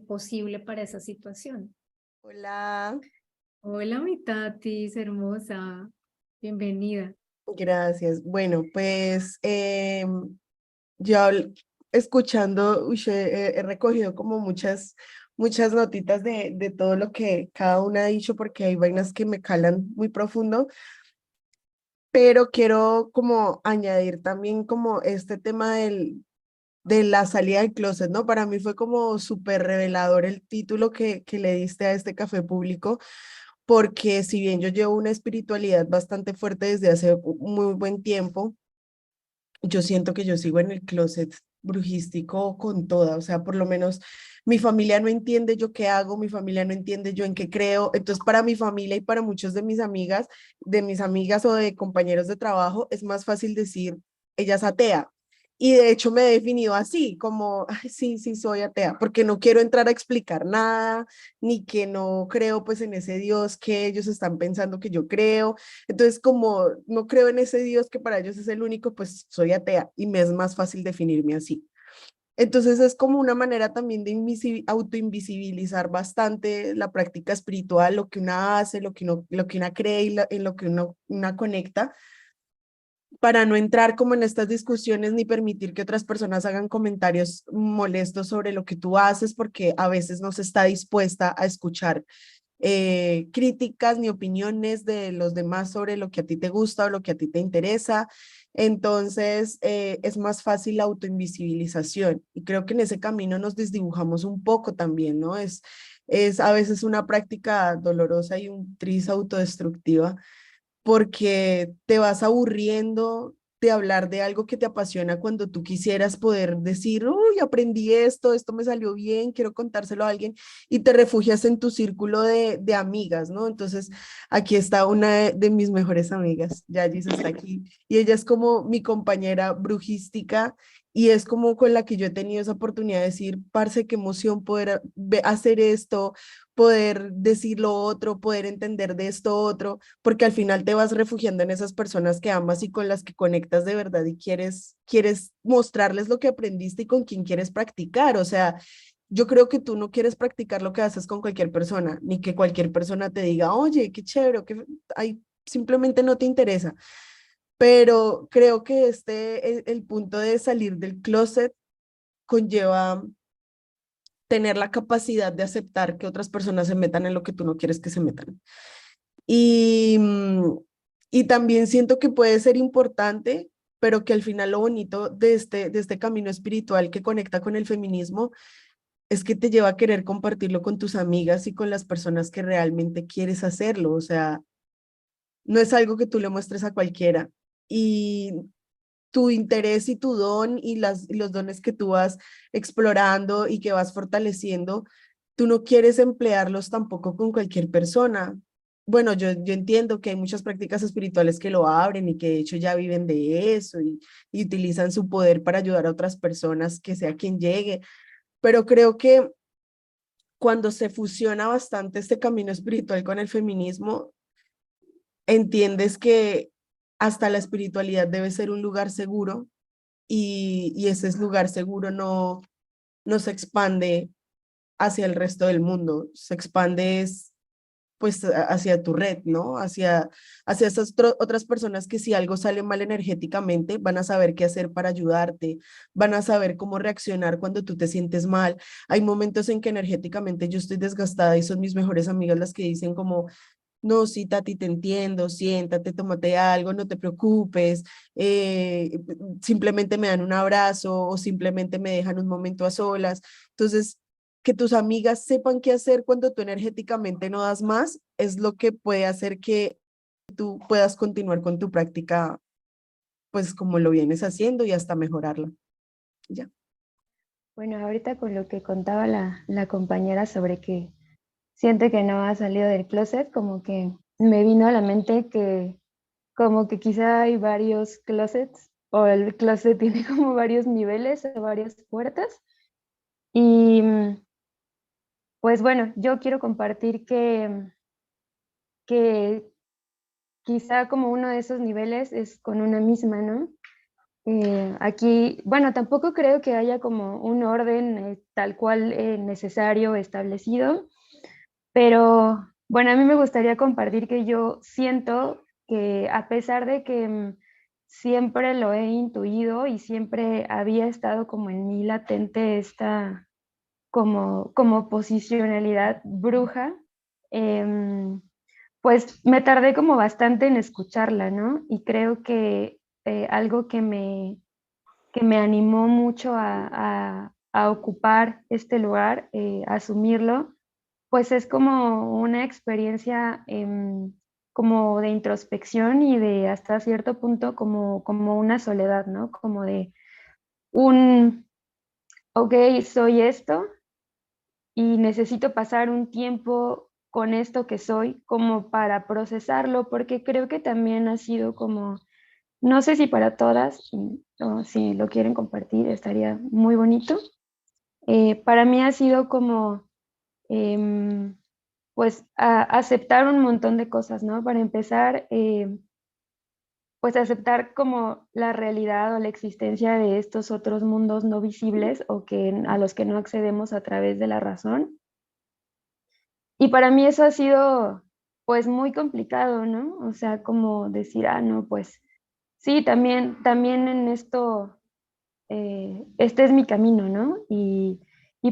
posible para esa situación. Hola, Hola, mi Tatis, hermosa. Bienvenida. gracias. Bueno, pues yo escuchando, he recogido como muchas notitas de todo lo que cada una ha dicho, porque hay vainas que me calan muy profundo, pero quiero como añadir también como este tema de la salida del closet, ¿no? Para mí fue como súper revelador el título que le diste a este café público, porque si bien yo llevo una espiritualidad bastante fuerte desde hace muy buen tiempo, yo siento que yo sigo en el closet brujístico con toda, o sea, por lo menos mi familia no entiende yo qué hago, mi familia no entiende yo en qué creo, entonces para mi familia y para muchos de mis amigas o de compañeros de trabajo, es más fácil decir, ella es atea. Y de hecho me he definido así, como, "Ay, sí, sí, soy atea", porque no quiero entrar a explicar nada, ni que no creo pues en ese Dios que ellos están pensando que yo creo. Entonces, como no creo en ese Dios que para ellos es el único, pues soy atea y me es más fácil definirme así. Entonces es como una manera también de autoinvisibilizar bastante la práctica espiritual, lo que una hace, lo que una cree y en lo que una conecta, para no entrar como en estas discusiones ni permitir que otras personas hagan comentarios molestos sobre lo que tú haces, porque a veces no se está dispuesta a escuchar críticas ni opiniones de los demás sobre lo que a ti te gusta o lo que a ti te interesa. Entonces, es más fácil la autoinvisibilización y creo que en ese camino nos desdibujamos un poco también, ¿no? Es a veces una práctica dolorosa y un tris autodestructiva, porque te vas aburriendo de hablar de algo que te apasiona cuando tú quisieras poder decir, uy, aprendí esto me salió bien, quiero contárselo a alguien, y te refugias en tu círculo de amigas, ¿no? Entonces, aquí está una de mis mejores amigas, Yayis está aquí, y ella es como mi compañera brujística, y es como con la que yo he tenido esa oportunidad de decir, parce, qué emoción poder hacer esto, poder decir lo otro, poder entender de esto otro, porque al final te vas refugiando en esas personas que amas y con las que conectas de verdad y quieres mostrarles lo que aprendiste y con quien quieres practicar. O sea, yo creo que tú no quieres practicar lo que haces con cualquier persona, ni que cualquier persona te diga, oye, qué chévere, que ay, simplemente no te interesa. Pero creo que el punto de salir del closet conlleva tener la capacidad de aceptar que otras personas se metan en lo que tú no quieres que se metan. Y, y también siento que puede ser importante, pero que al final lo bonito de este camino espiritual que conecta con el feminismo es que te lleva a querer compartirlo con tus amigas y con las personas que realmente quieres hacerlo. O sea, no es algo que tú le muestres a cualquiera. Y tu interés y tu don y los dones que tú vas explorando y que vas fortaleciendo, tú no quieres emplearlos tampoco con cualquier persona. Bueno, yo entiendo que hay muchas prácticas espirituales que lo abren y que de hecho ya viven de eso y utilizan su poder para ayudar a otras personas, que sea quien llegue, pero creo que cuando se fusiona bastante este camino espiritual con el feminismo, entiendes que hasta la espiritualidad debe ser un lugar seguro y ese lugar seguro no se expande hacia el resto del mundo, se expande pues hacia tu red, ¿no? Hacia esas otras personas que si algo sale mal energéticamente, van a saber qué hacer para ayudarte, van a saber cómo reaccionar cuando tú te sientes mal. Hay momentos en que energéticamente yo estoy desgastada y son mis mejores amigas las que dicen como, no, sí, Tati, te entiendo, siéntate, tómate algo, no te preocupes, simplemente me dan un abrazo o simplemente me dejan un momento a solas. Entonces, que tus amigas sepan qué hacer cuando tú energéticamente no das más, es lo que puede hacer que tú puedas continuar con tu práctica, pues como lo vienes haciendo y hasta mejorarla. Ya. Bueno, ahorita con lo que contaba la compañera sobre que siente que no ha salido del closet, como que me vino a la mente que como que quizá hay varios closets o el closet tiene como varios niveles o varias puertas. Y pues bueno, yo quiero compartir que quizá como uno de esos niveles es con una misma, ¿no? Aquí, bueno, tampoco creo que haya como un orden tal cual necesario establecido, pero bueno, a mí me gustaría compartir que yo siento que a pesar de que siempre lo he intuido y siempre había estado como en mí latente esta como posicionalidad bruja, em, pues me tardé como bastante en escucharla, ¿no? Y creo que algo que me animó mucho a ocupar este lugar, a asumirlo, pues es como una experiencia como de introspección y de hasta cierto punto como una soledad, ¿no? Como de un, ok, soy esto y necesito pasar un tiempo con esto que soy como para procesarlo, porque creo que también ha sido como, no sé si para todas, o si lo quieren compartir, estaría muy bonito. Para mí ha sido como, em, pues, aceptar un montón de cosas, ¿no? Para empezar, pues aceptar como la realidad o la existencia de estos otros mundos no visibles o que a los que no accedemos a través de la razón. Y para mí eso ha sido, pues, muy complicado, ¿no? O sea, como decir, no, pues, sí, también en esto, este es mi camino, ¿no? Y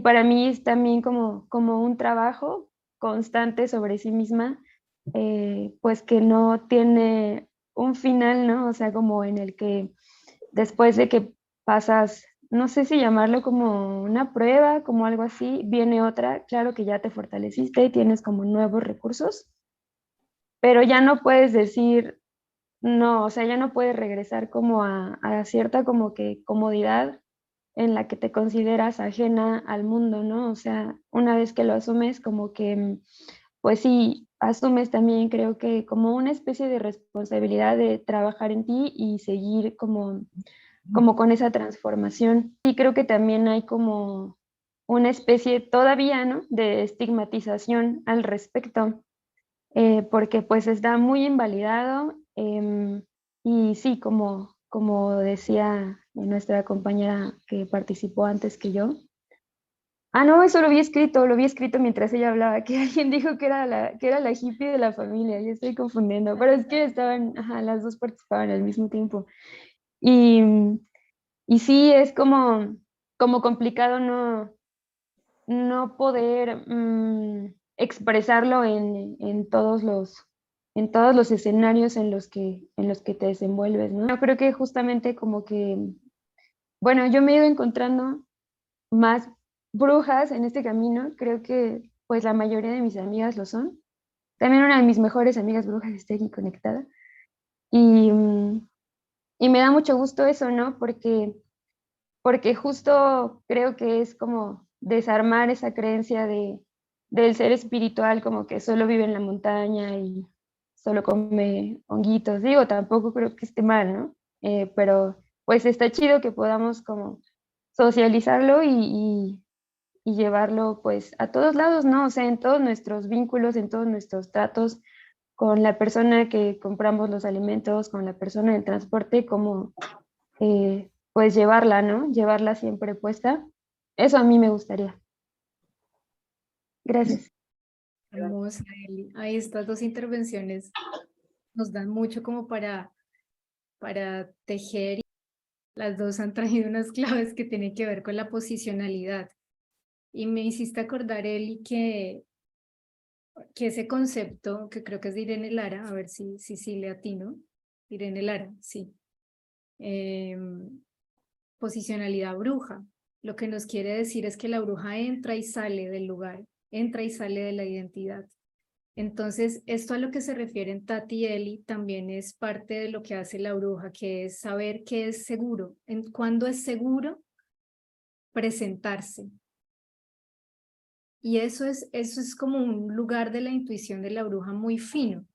para mí es también como un trabajo constante sobre sí misma, pues que no tiene un final, ¿no? O sea, como en el que después de que pasas, no sé si llamarlo como una prueba, como algo así, viene otra, claro que ya te fortaleciste y tienes como nuevos recursos, pero ya no puedes decir, no, o sea, ya no puedes regresar como a cierta como que comodidad en la que te consideras ajena al mundo, ¿no? O sea, una vez que lo asumes, como que, pues sí, asumes también, creo que como una especie de responsabilidad de trabajar en ti y seguir como con esa transformación. Y creo que también hay como una especie todavía, ¿no? De estigmatización al respecto, porque pues está muy invalidado y sí, como decía nuestra compañera que participó antes que yo. No, eso lo vi escrito mientras ella hablaba, que alguien dijo que era la hippie de la familia, yo estoy confundiendo, pero es que estaban, ajá, las dos participaban al mismo tiempo. Y, y sí, es como complicado no poder expresarlo en todos los escenarios en los que te desenvuelves, ¿no? Yo creo que justamente como que, bueno, yo me he ido encontrando más brujas en este camino, creo que pues la mayoría de mis amigas lo son. También una de mis mejores amigas brujas está aquí conectada. Y, y me da mucho gusto eso, ¿no? Porque justo creo que es como desarmar esa creencia del ser espiritual, como que solo vive en la montaña y solo come honguitos. Digo, tampoco creo que esté mal, ¿no? Pero pues está chido que podamos como socializarlo y llevarlo pues a todos lados, ¿no? O sea, en todos nuestros vínculos, en todos nuestros tratos con la persona que compramos los alimentos, con la persona del transporte, como pues llevarla, ¿no? Llevarla siempre puesta. Eso a mí me gustaría. Gracias. Hermosa, Eli. Ahí estas dos intervenciones nos dan mucho como para tejer. Las dos han traído unas claves que tienen que ver con la posicionalidad. Y me hiciste acordar, Eli, que ese concepto, que creo que es de Irene Lara, a ver si le atino. Irene Lara, sí. Posicionalidad bruja. Lo que nos quiere decir es que la bruja entra y sale del lugar, entra y sale de la identidad. Entonces, esto a lo que se refieren Tati y Eli también es parte de lo que hace la bruja, que es saber qué es seguro, cuándo es seguro presentarse. Y eso es como un lugar de la intuición de la bruja muy fino,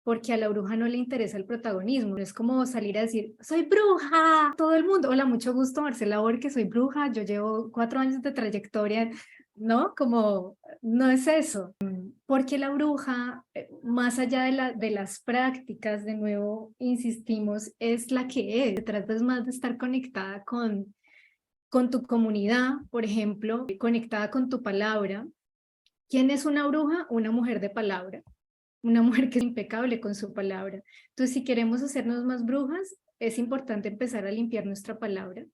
porque a la bruja no le interesa el protagonismo, no es como salir a decir, soy bruja, todo el mundo, hola, mucho gusto, Marcela Borges, soy bruja, yo llevo 4 años de trayectoria, ¿no? Como, no es eso. Porque la bruja, más allá de las prácticas, de nuevo insistimos, es la que es. Se trata es más de estar conectada con tu comunidad, por ejemplo, conectada con tu palabra. ¿Quién es una bruja? Una mujer de palabra, una mujer que es impecable con su palabra. Entonces, si queremos hacernos más brujas, es importante empezar a limpiar nuestra palabra.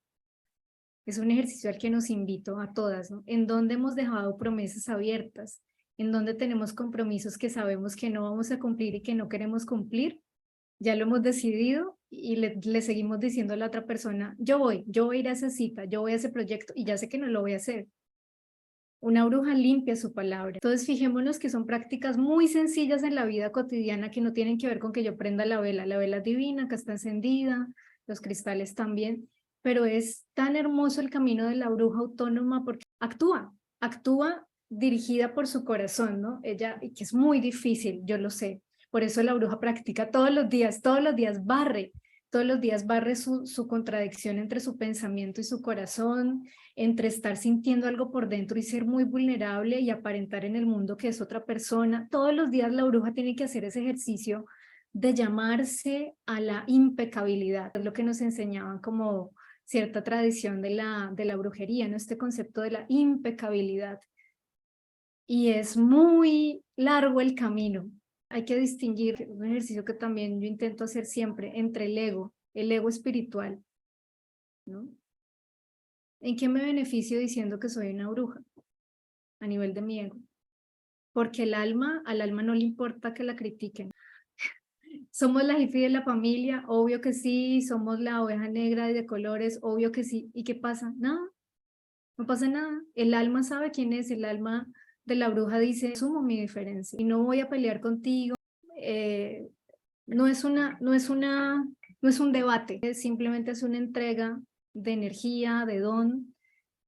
Es un ejercicio al que nos invito a todas, ¿no? En donde hemos dejado promesas abiertas, en donde tenemos compromisos que sabemos que no vamos a cumplir y que no queremos cumplir, ya lo hemos decidido y le seguimos diciendo a la otra persona, yo voy a ir a esa cita, yo voy a ese proyecto y ya sé que no lo voy a hacer. Una bruja limpia su palabra. Entonces fijémonos que son prácticas muy sencillas en la vida cotidiana que no tienen que ver con que yo prenda la vela es divina, que está encendida, los cristales también, pero es tan hermoso el camino de la bruja autónoma porque actúa dirigida por su corazón, ¿no? Ella, y que es muy difícil, yo lo sé, por eso la bruja practica todos los días barre, todos los días barre su contradicción entre su pensamiento y su corazón, entre estar sintiendo algo por dentro y ser muy vulnerable y aparentar en el mundo que es otra persona. Todos los días la bruja tiene que hacer ese ejercicio de llamarse a la impecabilidad. Es lo que nos enseñaban como cierta tradición de la brujería, ¿no? Este concepto de la impecabilidad. Y es muy largo el camino. Hay que distinguir, un ejercicio que también yo intento hacer siempre, entre el ego espiritual, ¿no? ¿En qué me beneficio diciendo que soy una bruja? A nivel de mi ego. Porque al alma no le importa que la critiquen. Somos la hippie de la familia, obvio que sí, somos la oveja negra y de colores, obvio que sí. ¿Y qué pasa? Nada, no pasa nada. El alma sabe quién es, el alma de la bruja dice, asumo mi diferencia y no voy a pelear contigo. No es un debate, simplemente es una entrega de energía, de don,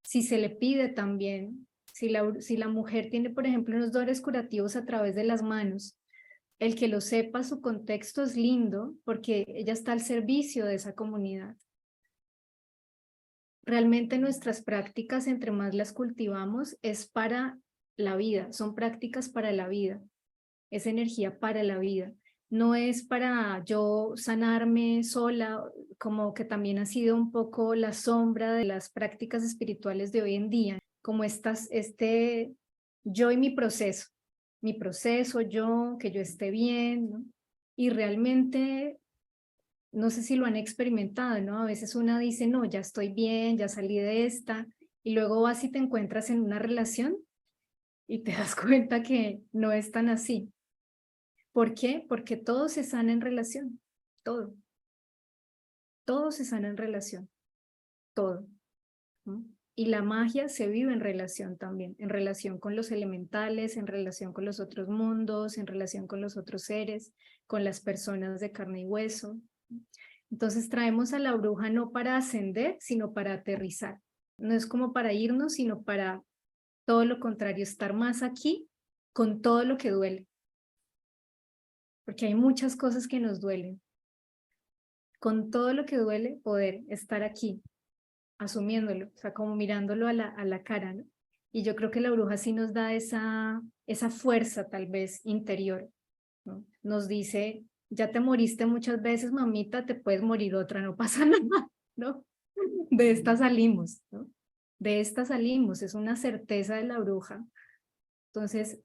si se le pide también, si la mujer tiene, por ejemplo, unos dones curativos a través de las manos, el que lo sepa, su contexto es lindo porque ella está al servicio de esa comunidad. Realmente nuestras prácticas, entre más las cultivamos, es para la vida, son prácticas para la vida, es energía para la vida. No es para yo sanarme sola, como que también ha sido un poco la sombra de las prácticas espirituales de hoy en día, como yo y mi proceso, yo, que yo esté bien, ¿no? Y realmente, no sé si lo han experimentado, ¿no? A veces una dice, no, ya estoy bien, ya salí de esta, y luego vas y te encuentras en una relación y te das cuenta que no es tan así. ¿Por qué? Porque todo se sana en relación, todo. Todo se sana en relación, todo, ¿no? Y la magia se vive en relación también, en relación con los elementales, en relación con los otros mundos, en relación con los otros seres, con las personas de carne y hueso. Entonces traemos a la bruja no para ascender, sino para aterrizar. No es como para irnos, sino para todo lo contrario, estar más aquí con todo lo que duele. Porque hay muchas cosas que nos duelen. Con todo lo que duele, poder estar aquí, asumiéndolo, o sea, como mirándolo a la cara, ¿no? Y yo creo que la bruja sí nos da esa fuerza tal vez interior, ¿no? Nos dice, ya te moriste muchas veces, mamita, te puedes morir otra, no pasa nada, ¿no? De esta salimos, ¿no? De esta salimos, es una certeza de la bruja. Entonces,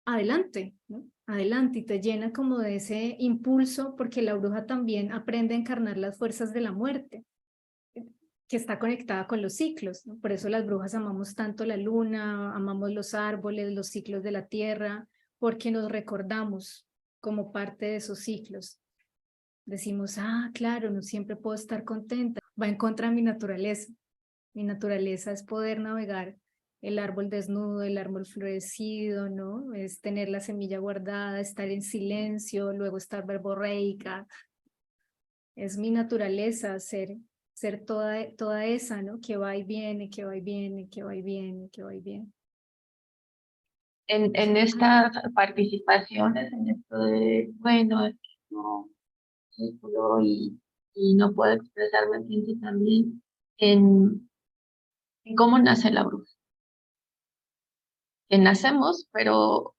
adelante, ¿no? Adelante, y te llena como de ese impulso, porque la bruja también aprende a encarnar las fuerzas de la muerte, que está conectada con los ciclos, ¿no? Por eso las brujas amamos tanto la luna, amamos los árboles, los ciclos de la tierra, porque nos recordamos como parte de esos ciclos. Decimos, claro, no siempre puedo estar contenta, va en contra de mi naturaleza. Mi naturaleza es poder navegar el árbol desnudo, el árbol florecido, ¿no? Es tener la semilla guardada, estar en silencio, luego estar verborreica. Es mi naturaleza ser toda esa, ¿no? Que va y viene, que va y viene, que va y viene, que va y viene. En estas participaciones, en esto de, bueno, es que no círculo y no puedo expresarme, pienso también en cómo nace la bruja. que nacemos, pero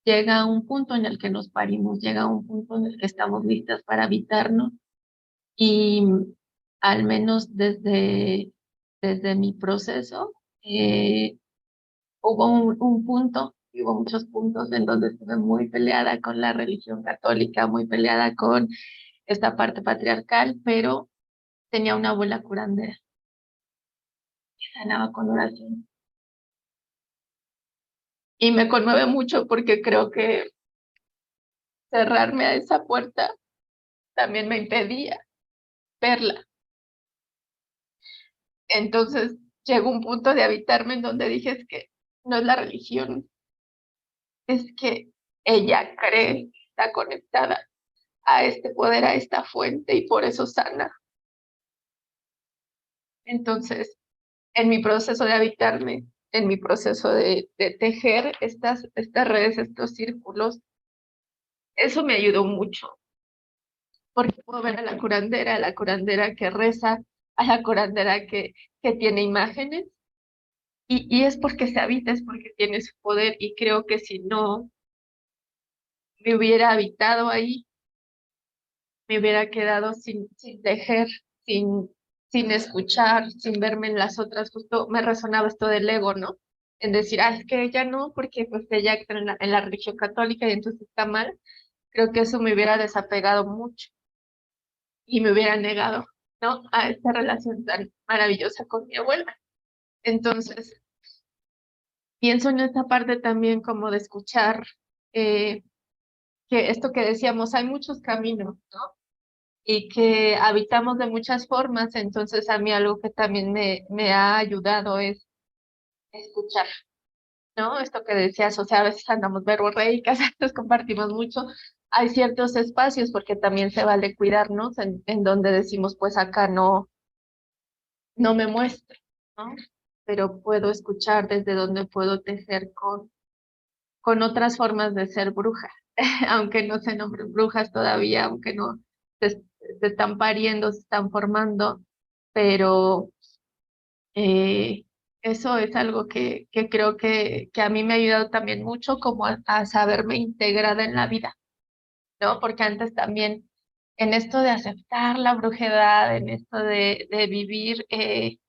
llega un punto en el que nos parimos, llega un punto en el que estamos listas para habitarnos y al menos desde mi proceso, hubo un punto, y hubo muchos puntos en donde estuve muy peleada con la religión católica, muy peleada con esta parte patriarcal, pero tenía una abuela curandera que sanaba con oración. Y me conmueve mucho porque creo que cerrarme a esa puerta también me impedía verla. Entonces llegó un punto de habitarme en donde dije, es que no es la religión, es que ella cree, está conectada a este poder, a esta fuente y por eso sana. Entonces, en mi proceso de habitarme, en mi proceso de tejer estas redes, estos círculos, eso me ayudó mucho, porque puedo ver a la curandera que reza, a la curandera que tiene imágenes, y es porque se habita, es porque tiene su poder, y creo que si no me hubiera habitado ahí, me hubiera quedado sin tejer, sin, sin escuchar, sin verme en las otras. Justo me resonaba esto del ego, ¿no? En decir, es que ella no, porque pues ella cree en la religión católica y entonces está mal. Creo que eso me hubiera desapegado mucho y me hubiera negado, ¿no? A esta relación tan maravillosa con mi abuela. Entonces, pienso en esta parte también como de escuchar, eh, que esto que decíamos, hay muchos caminos, ¿no? Y que habitamos de muchas formas, entonces a mí algo que también me ha ayudado es escuchar, ¿no? Esto que decías, o sea, a veces andamos verborreicas, a veces compartimos mucho, hay ciertos espacios porque también se vale cuidarnos en donde decimos, pues acá no me muestro, ¿no? Pero puedo escuchar desde donde puedo tejer con otras formas de ser bruja, aunque no se nombren brujas todavía, aunque no se están pariendo, se están formando, pero eh, eso es algo que creo que a mí me ha ayudado también mucho como a saberme integrada en la vida, ¿no? Porque antes también en esto de aceptar la brujedad, en esto de vivir mi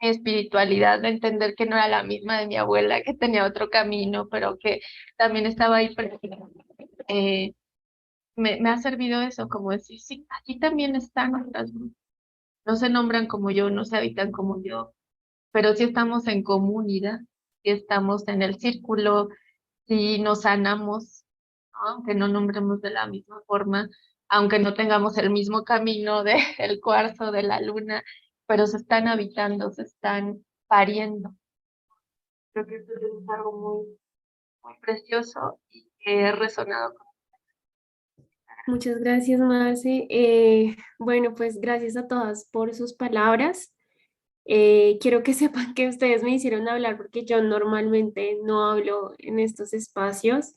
espiritualidad, de entender que no era la misma de mi abuela, que tenía otro camino, pero que también estaba ahí presente, eh, me ha servido eso, como decir, sí, aquí también están otras brujas. No se nombran como yo, no se habitan como yo, pero sí estamos en comunidad, sí estamos en el círculo, sí nos sanamos, ¿no? Aunque no nombremos de la misma forma, aunque no tengamos el mismo camino del cuarzo, de la luna, pero se están habitando, se están pariendo. Creo que esto es algo muy precioso y que he resonado con. Muchas gracias, Marce. Bueno, pues gracias a todas por sus palabras. Quiero que sepan que ustedes me hicieron hablar porque yo normalmente no hablo en estos espacios.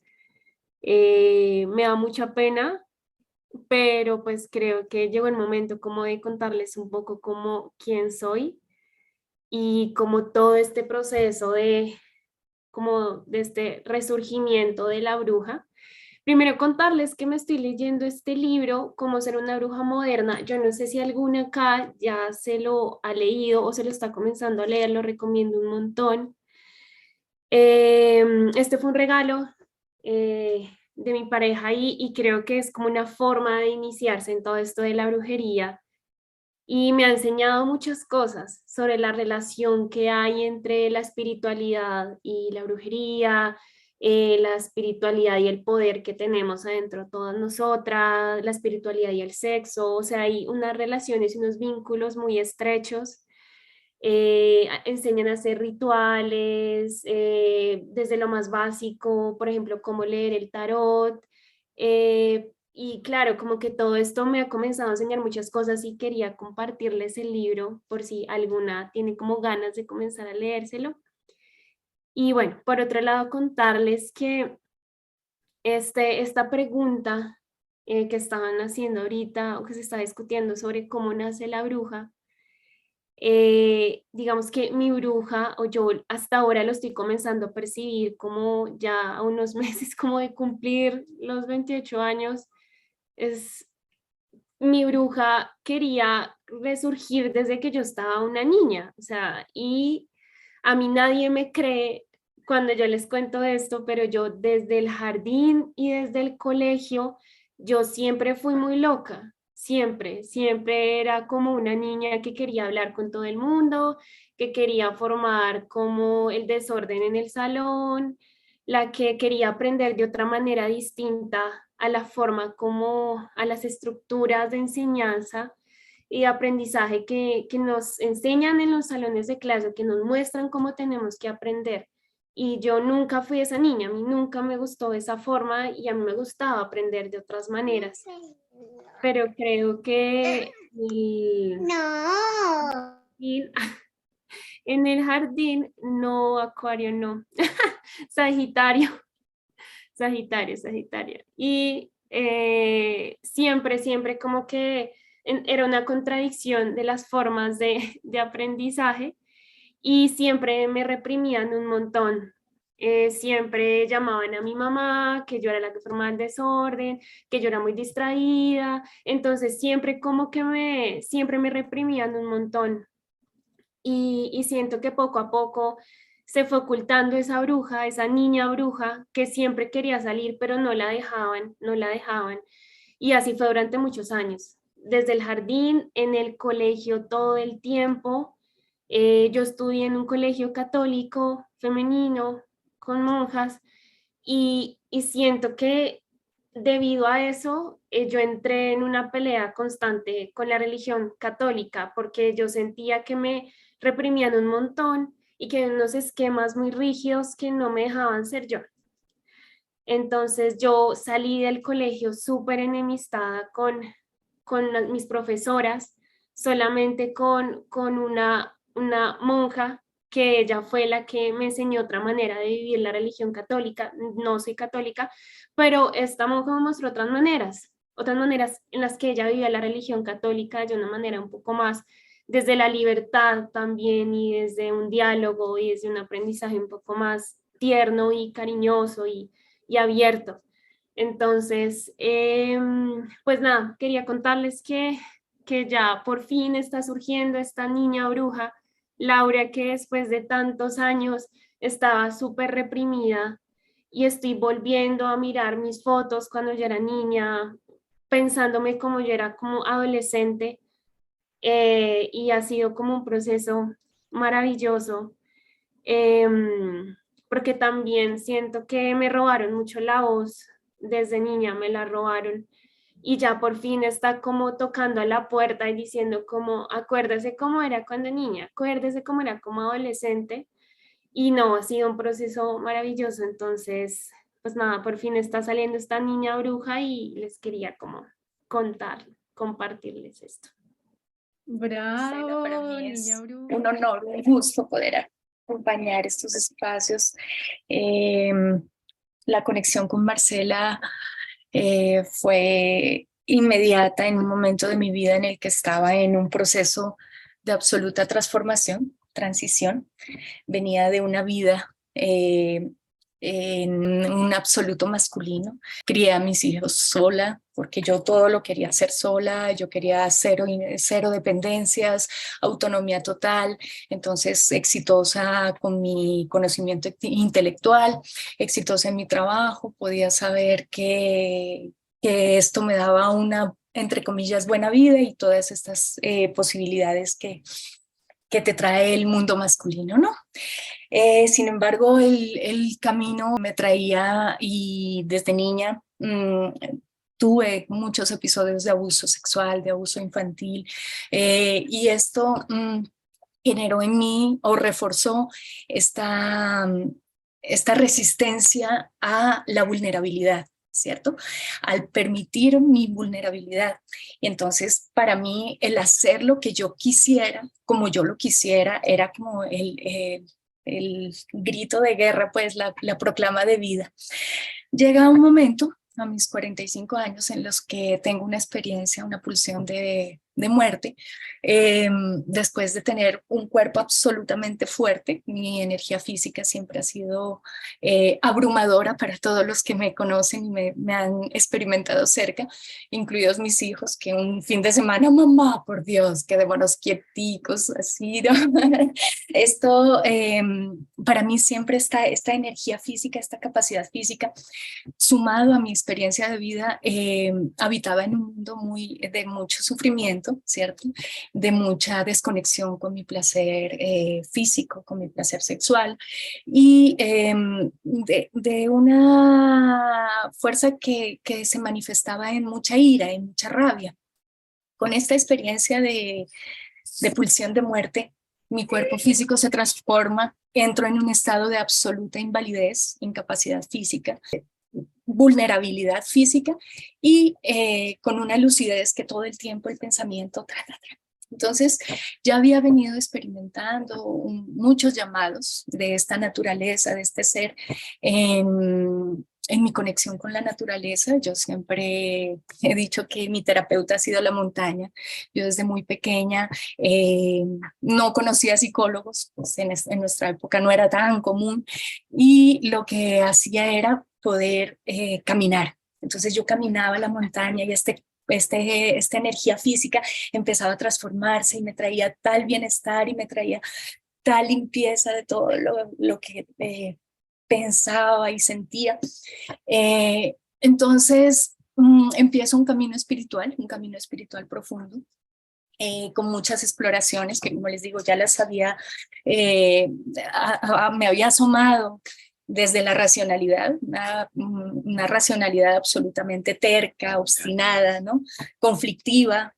Me da mucha pena, pero pues creo que llegó el momento como de contarles un poco como quién soy y como todo este proceso de como de este resurgimiento de la bruja. Primero contarles que me estoy leyendo este libro, Cómo ser una bruja moderna. Yo no sé si alguna acá ya se lo ha leído o se lo está comenzando a leer, lo recomiendo un montón. Este fue un regalo de mi pareja y creo que es como una forma de iniciarse en todo esto de la brujería y me ha enseñado muchas cosas sobre la relación que hay entre la espiritualidad y la brujería, la espiritualidad y el poder que tenemos adentro todas nosotras, la espiritualidad y el sexo, o sea, hay unas relaciones y unos vínculos muy estrechos. Enseñan a hacer rituales, desde lo más básico, por ejemplo, cómo leer el tarot. Y claro, como que todo esto me ha comenzado a enseñar muchas cosas y quería compartirles el libro por si alguna tiene como ganas de comenzar a leérselo. Y bueno, por otro lado, contarles que esta pregunta que estaban haciendo ahorita o que se está discutiendo sobre cómo nace la bruja, digamos que mi bruja, o yo hasta ahora lo estoy comenzando a percibir como ya a unos meses como de cumplir los 28 años, es mi bruja quería resurgir desde que yo estaba una niña, o sea, y a mí nadie me cree cuando yo les cuento esto, pero yo desde el jardín y desde el colegio, yo siempre fui muy loca, siempre era como una niña que quería hablar con todo el mundo, que quería formar como el desorden en el salón, la que quería aprender de otra manera distinta a la forma como a las estructuras de enseñanza y aprendizaje que nos enseñan en los salones de clase, que nos muestran cómo tenemos que aprender. Y yo nunca fui esa niña, a mí nunca me gustó esa forma y a mí me gustaba aprender de otras maneras. Pero creo que en el jardín, no, Acuario no, Sagitario. Sagitario. Y siempre como que era una contradicción de las formas de aprendizaje y siempre me reprimían un montón. Siempre llamaban a mi mamá, que yo era la que formaba el desorden, que yo era muy distraída, entonces siempre como que siempre me reprimían un montón y siento que poco a poco se fue ocultando esa bruja, esa niña bruja que siempre quería salir, pero no la dejaban. Y así fue durante muchos años, desde el jardín, en el colegio todo el tiempo. Yo estudié en un colegio católico femenino con monjas y siento que debido a eso yo entré en una pelea constante con la religión católica porque yo sentía que me reprimían un montón y que unos esquemas muy rígidos que no me dejaban ser yo. Entonces yo salí del colegio súper enemistada con mis profesoras, solamente con una monja que ella fue la que me enseñó otra manera de vivir la religión católica. No soy católica, pero esta monja me mostró otras maneras en las que ella vivía la religión católica de una manera un poco más desde la libertad también y desde un diálogo y desde un aprendizaje un poco más tierno y cariñoso y abierto. Entonces, pues nada, quería contarles que ya por fin está surgiendo esta niña bruja, Laura, que después de tantos años estaba súper reprimida y estoy volviendo a mirar mis fotos cuando yo era niña, pensándome como yo era como adolescente y ha sido como un proceso maravilloso. Porque también siento que me robaron mucho la voz desde niña, me la robaron y ya por fin está como tocando a la puerta y diciendo como acuérdese cómo era cuando niña, acuérdese cómo era como adolescente y no, ha sido un proceso maravilloso, entonces pues nada, por fin está saliendo esta niña bruja y les quería como contar, compartirles esto. Bravo, Para mí es niña bruja. un honor, un gusto poder acompañar estos espacios. La conexión con Marcela fue inmediata en un momento de mi vida en el que estaba en un proceso de absoluta transformación, transición. Venía de una vida en un absoluto masculino. Crié a mis hijos sola, porque yo todo lo quería hacer sola, yo quería cero dependencias, autonomía total, entonces exitosa con mi conocimiento intelectual, exitosa en mi trabajo, podía saber que esto me daba una, entre comillas, buena vida y todas estas posibilidades que te trae el mundo masculino, ¿no? Sin embargo, el camino me traía y desde niña tuve muchos episodios de abuso sexual, de abuso infantil, y esto generó en mí o reforzó esta resistencia a la vulnerabilidad, ¿cierto? Al permitir mi vulnerabilidad. Y entonces, para mí, el hacer lo que yo quisiera, como yo lo quisiera, era como el grito de guerra, pues la proclama de vida. Llega un momento, a mis 45 años, en los que tengo una experiencia, una pulsión de de muerte, después de tener un cuerpo absolutamente fuerte. Mi energía física siempre ha sido abrumadora para todos los que me conocen y me han experimentado cerca, incluidos mis hijos, que un fin de semana, mamá, por Dios, quedémonos quieticos, así, ¿no? Esto, para mí siempre esta energía física, esta capacidad física, sumado a mi experiencia de vida, habitaba en un mundo de mucho sufrimiento, ¿cierto? De mucha desconexión con mi placer físico, con mi placer sexual, y de una fuerza que se manifestaba en mucha ira, en mucha rabia. Con esta experiencia de pulsión de muerte, mi cuerpo físico se transforma, entro en un estado de absoluta invalidez, incapacidad física, vulnerabilidad física y con una lucidez que todo el tiempo el pensamiento Entonces ya había venido experimentando muchos llamados de esta naturaleza, de este ser en mi conexión con la naturaleza. Yo siempre he dicho que mi terapeuta ha sido la montaña. Yo desde muy pequeña no conocía psicólogos, pues en nuestra época no era tan común, y lo que hacía era poder caminar. Entonces yo caminaba a la montaña y esta energía física empezaba a transformarse y me traía tal bienestar y me traía tal limpieza de todo lo que pensaba y sentía. Entonces empiezo un camino espiritual profundo, con muchas exploraciones que, como les digo, ya las había, me había asomado desde la racionalidad, una racionalidad absolutamente terca, obstinada, ¿no? Conflictiva.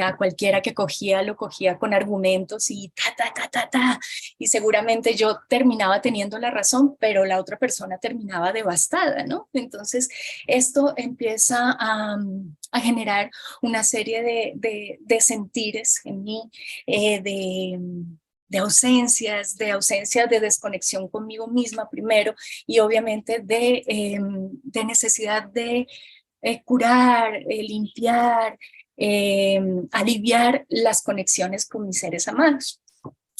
A cualquiera que cogía, lo cogía con argumentos y y seguramente yo terminaba teniendo la razón, pero la otra persona terminaba devastada, ¿no? Entonces esto empieza a generar una serie de sentires en mí, de ausencias, de desconexión conmigo misma primero, y obviamente de necesidad de curar, limpiar, aliviar las conexiones con mis seres amados.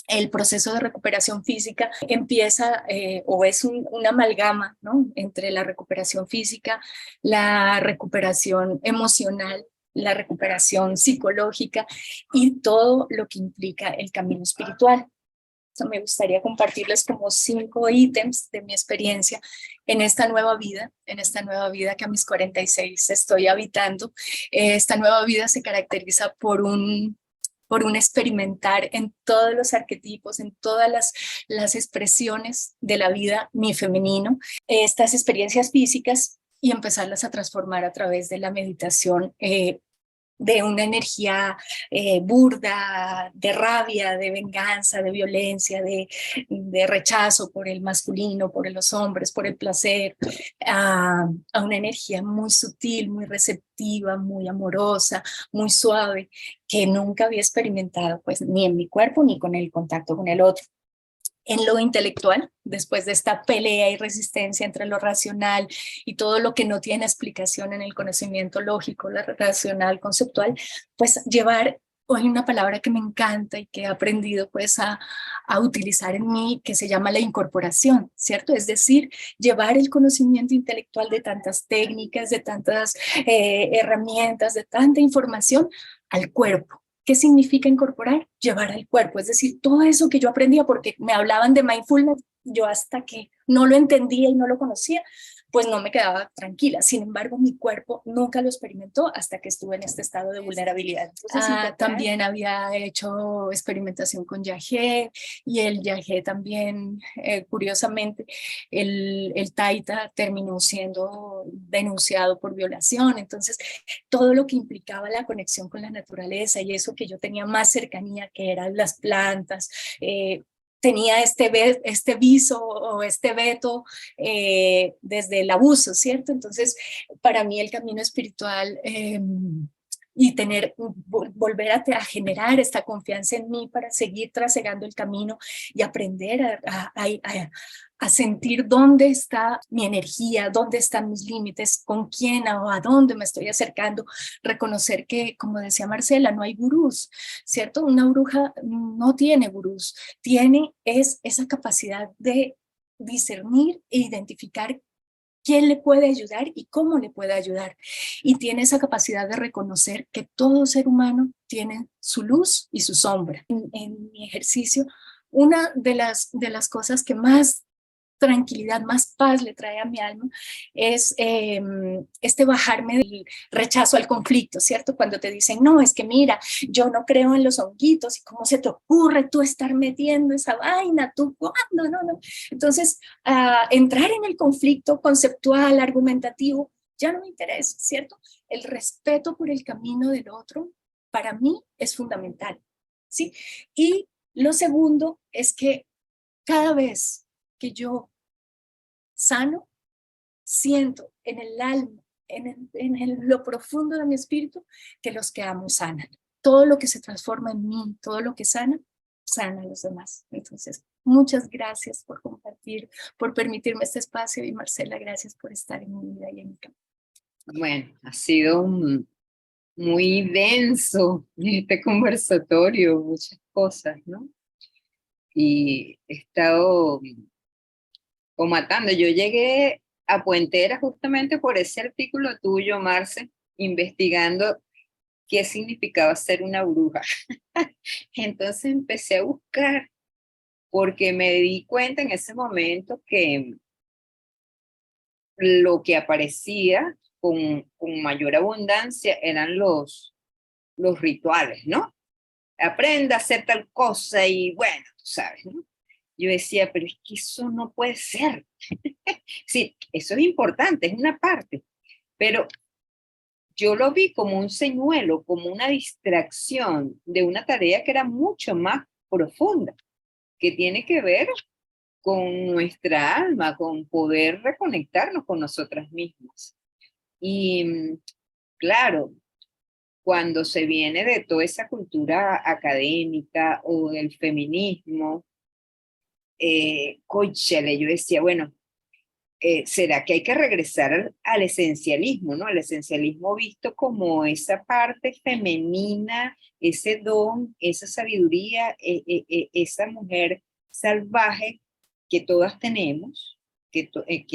El proceso de recuperación física empieza o es una amalgama, ¿no? Entre la recuperación física, la recuperación emocional, la recuperación psicológica y todo lo que implica el camino espiritual. Me gustaría compartirles como 5 ítems de mi experiencia en esta nueva vida que a mis 46 estoy habitando. Esta nueva vida se caracteriza por un experimentar en todos los arquetipos, en todas las expresiones de la vida, mi femenino, estas experiencias físicas, y empezarlas a transformar a través de la meditación, de una energía burda, de rabia, de venganza, de violencia, de rechazo por el masculino, por los hombres, por el placer, a una energía muy sutil, muy receptiva, muy amorosa, muy suave, que nunca había experimentado, pues, ni en mi cuerpo ni con el contacto con el otro. En lo intelectual, después de esta pelea y resistencia entre lo racional y todo lo que no tiene explicación en el conocimiento lógico, la racional, conceptual, pues llevar, hay una palabra que me encanta y que he aprendido pues a utilizar en mí, que se llama la incorporación, ¿cierto? Es decir, llevar el conocimiento intelectual de tantas técnicas, de tantas herramientas, de tanta información al cuerpo. ¿Qué significa incorporar? Llevar al cuerpo, es decir, todo eso que yo aprendía, porque me hablaban de mindfulness, yo hasta que no lo entendía y no lo conocía, pues no me quedaba tranquila. Sin embargo, mi cuerpo nunca lo experimentó hasta que estuve en este estado de vulnerabilidad. Entonces, también había hecho experimentación con Yagé, y el Yagé también, curiosamente, el Taita terminó siendo denunciado por violación. Entonces, todo lo que implicaba la conexión con la naturaleza y eso que yo tenía más cercanía, que eran las plantas, tenía este viso o este veto desde el abuso, ¿cierto? Entonces, para mí el camino espiritual y volver a generar esta confianza en mí para seguir trasegando el camino y aprender a sentir dónde está mi energía, dónde están mis límites, con quién o a dónde me estoy acercando. Reconocer que, como decía Marcela, no hay gurús, ¿cierto? Una bruja no tiene gurús, es esa capacidad de discernir e identificar quién le puede ayudar y cómo le puede ayudar. Y tiene esa capacidad de reconocer que todo ser humano tiene su luz y su sombra. En mi ejercicio, una de las cosas que más tranquilidad, más paz le trae a mi alma, es este bajarme del rechazo al conflicto, ¿cierto? Cuando te dicen, no, es que mira, yo no creo en los honguitos, y cómo se te ocurre tú estar metiendo esa vaina, tú, ¿cuándo? No. Entonces, entrar en el conflicto conceptual, argumentativo, ya no me interesa, ¿cierto? El respeto por el camino del otro, para mí, es fundamental, ¿sí? Y lo segundo es que cada vez que yo sano, siento en el alma, lo profundo de mi espíritu, que los que amo sanan. Todo lo que se transforma en mí, todo lo que sana a los demás. Entonces, muchas gracias por compartir, por permitirme este espacio, y Marcela, gracias por estar en mi vida y en mi camino. Bueno, ha sido muy denso este conversatorio, muchas cosas, ¿no? Y he estado matando. Yo llegué a Puentera justamente por ese artículo tuyo, Marce, investigando qué significaba ser una bruja. Entonces empecé a buscar, porque me di cuenta en ese momento que lo que aparecía con mayor abundancia eran los rituales, ¿no? Aprenda a hacer tal cosa y bueno, tú sabes, ¿no? Yo decía, pero es que eso no puede ser. Sí, eso es importante, es una parte, pero yo lo vi como un señuelo, como una distracción de una tarea que era mucho más profunda, que tiene que ver con nuestra alma, con poder reconectarnos con nosotras mismas. Y claro, cuando se viene de toda esa cultura académica o del feminismo, cónchale, yo decía, bueno, ¿será que hay que regresar al esencialismo, ¿no? Al esencialismo visto como esa parte femenina, ese don, esa sabiduría, esa mujer salvaje que todas tenemos, que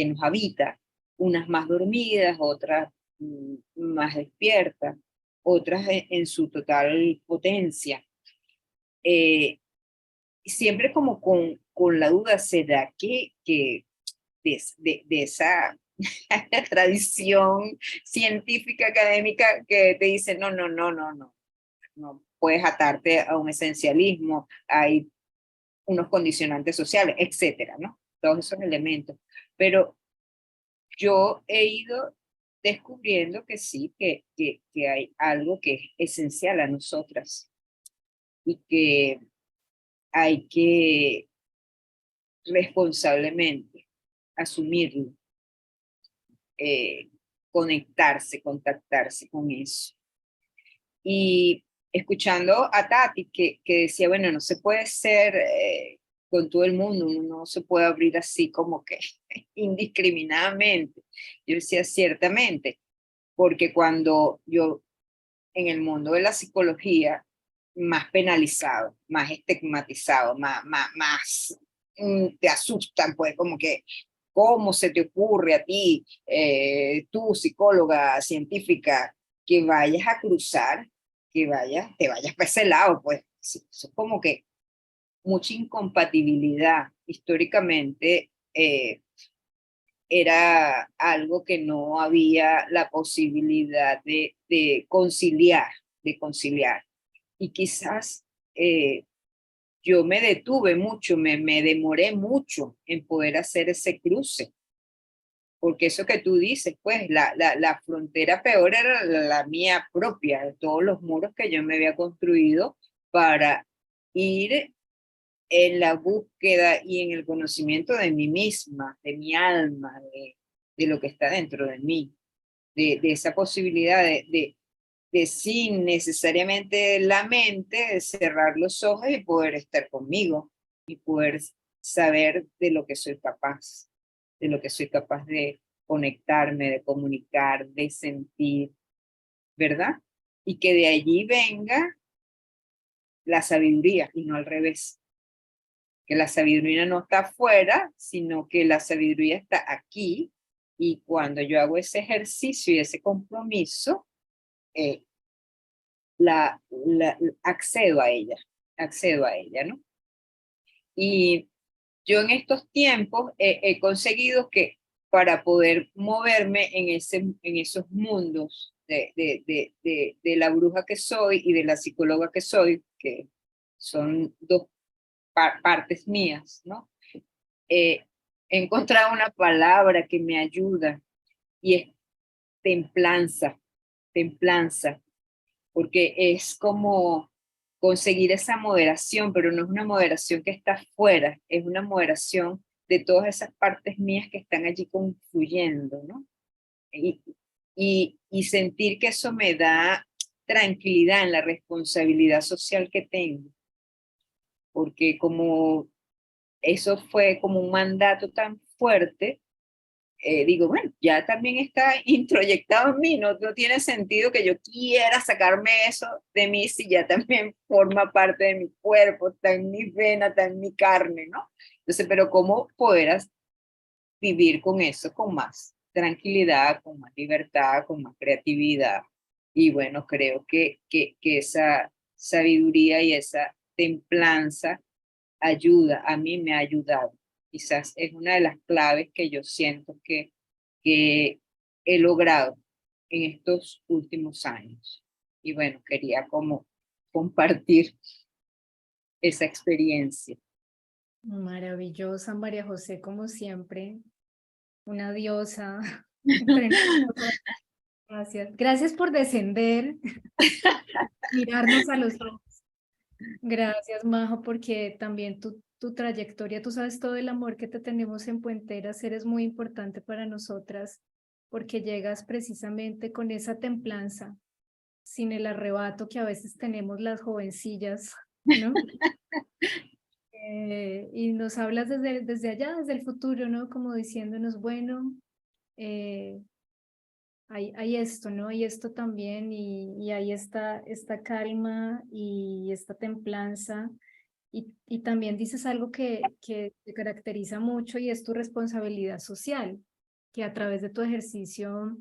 nos habita, unas más dormidas, otras más despiertas, otras en su total potencia. Siempre como con la duda, ¿será que de esa tradición científica académica que te dice no puedes atarte a un esencialismo, hay unos condicionantes sociales, etcétera, ¿no? Todos esos elementos. Pero yo he ido descubriendo que sí, que hay algo que es esencial a nosotras y que hay que responsablemente asumirlo, conectarse, contactarse con eso. Y escuchando a Tati que decía, bueno, no se puede ser con todo el mundo, uno no se puede abrir así como que indiscriminadamente. Yo decía, ciertamente, porque cuando yo en el mundo de la psicología, más penalizado, más estigmatizado, más te asustan, pues como que, ¿cómo se te ocurre a ti, tú psicóloga científica, que vayas a cruzar, te vayas para ese lado? Pues sí, eso es como que mucha incompatibilidad. Históricamente era algo que no había la posibilidad de conciliar. Y quizás yo me detuve mucho, me demoré mucho en poder hacer ese cruce, porque eso que tú dices, pues la frontera peor era la mía propia, de todos los muros que yo me había construido para ir en la búsqueda y en el conocimiento de mí misma, de mi alma, de lo que está dentro de mí, de esa posibilidad de sin necesariamente la mente cerrar los ojos y poder estar conmigo y poder saber de lo que soy capaz, de conectarme, de comunicar, de sentir, ¿verdad? Y que de allí venga la sabiduría y no al revés. Que la sabiduría no está afuera, sino que la sabiduría está aquí, y cuando yo hago ese ejercicio y ese compromiso, accedo a ella, ¿no? Y yo en estos tiempos he conseguido que para poder moverme en esos mundos de la bruja que soy y de la psicóloga que soy, que son dos partes mías, ¿no? He encontrado una palabra que me ayuda y es templanza, porque es como conseguir esa moderación, pero no es una moderación que está afuera, es una moderación de todas esas partes mías que están allí confluyendo, ¿no? Y sentir que eso me da tranquilidad en la responsabilidad social que tengo, porque como eso fue como un mandato tan fuerte, digo, bueno, ya también está introyectado en mí, no tiene sentido que yo quiera sacarme eso de mí si ya también forma parte de mi cuerpo, está en mi vena, está en mi carne, ¿no? Entonces, pero ¿cómo podrás vivir con eso, con más tranquilidad, con más libertad, con más creatividad? Y bueno, creo que esa sabiduría y esa templanza a mí me ha ayudado. Quizás es una de las claves que yo siento que he logrado en estos últimos años. Y bueno, quería como compartir esa experiencia. Maravillosa, María José, como siempre, una diosa. Gracias. Gracias por descender, mirarnos a los ojos. Gracias, Majo, porque también tu trayectoria, tú sabes todo el amor que te tenemos en Puenteras, eres muy importante para nosotras, porque llegas precisamente con esa templanza, sin el arrebato que a veces tenemos las jovencillas, ¿no? Y nos hablas desde allá, desde el futuro, ¿no? Como diciéndonos, bueno, hay esto, ¿no? Y esto también, y hay esta calma y esta templanza. Y también dices algo que te caracteriza mucho y es tu responsabilidad social, que a través de tu ejercicio,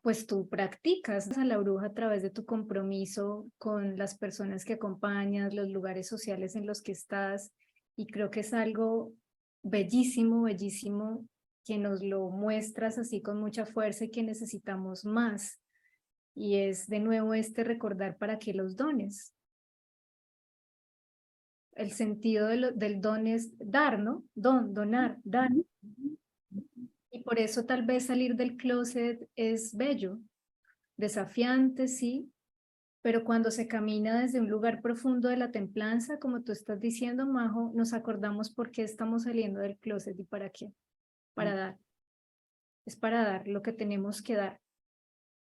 pues tú practicas a la bruja a través de tu compromiso con las personas que acompañas, los lugares sociales en los que estás, y creo que es algo bellísimo, bellísimo, que nos lo muestras así con mucha fuerza y que necesitamos más. Y es de nuevo recordar para qué los dones. El sentido del don es dar, ¿no? Donar, dar. Y por eso tal vez salir del closet es bello, desafiante, sí, pero cuando se camina desde un lugar profundo de la templanza, como tú estás diciendo, Majo, nos acordamos por qué estamos saliendo del closet y para qué. Para dar. Es para dar lo que tenemos que dar,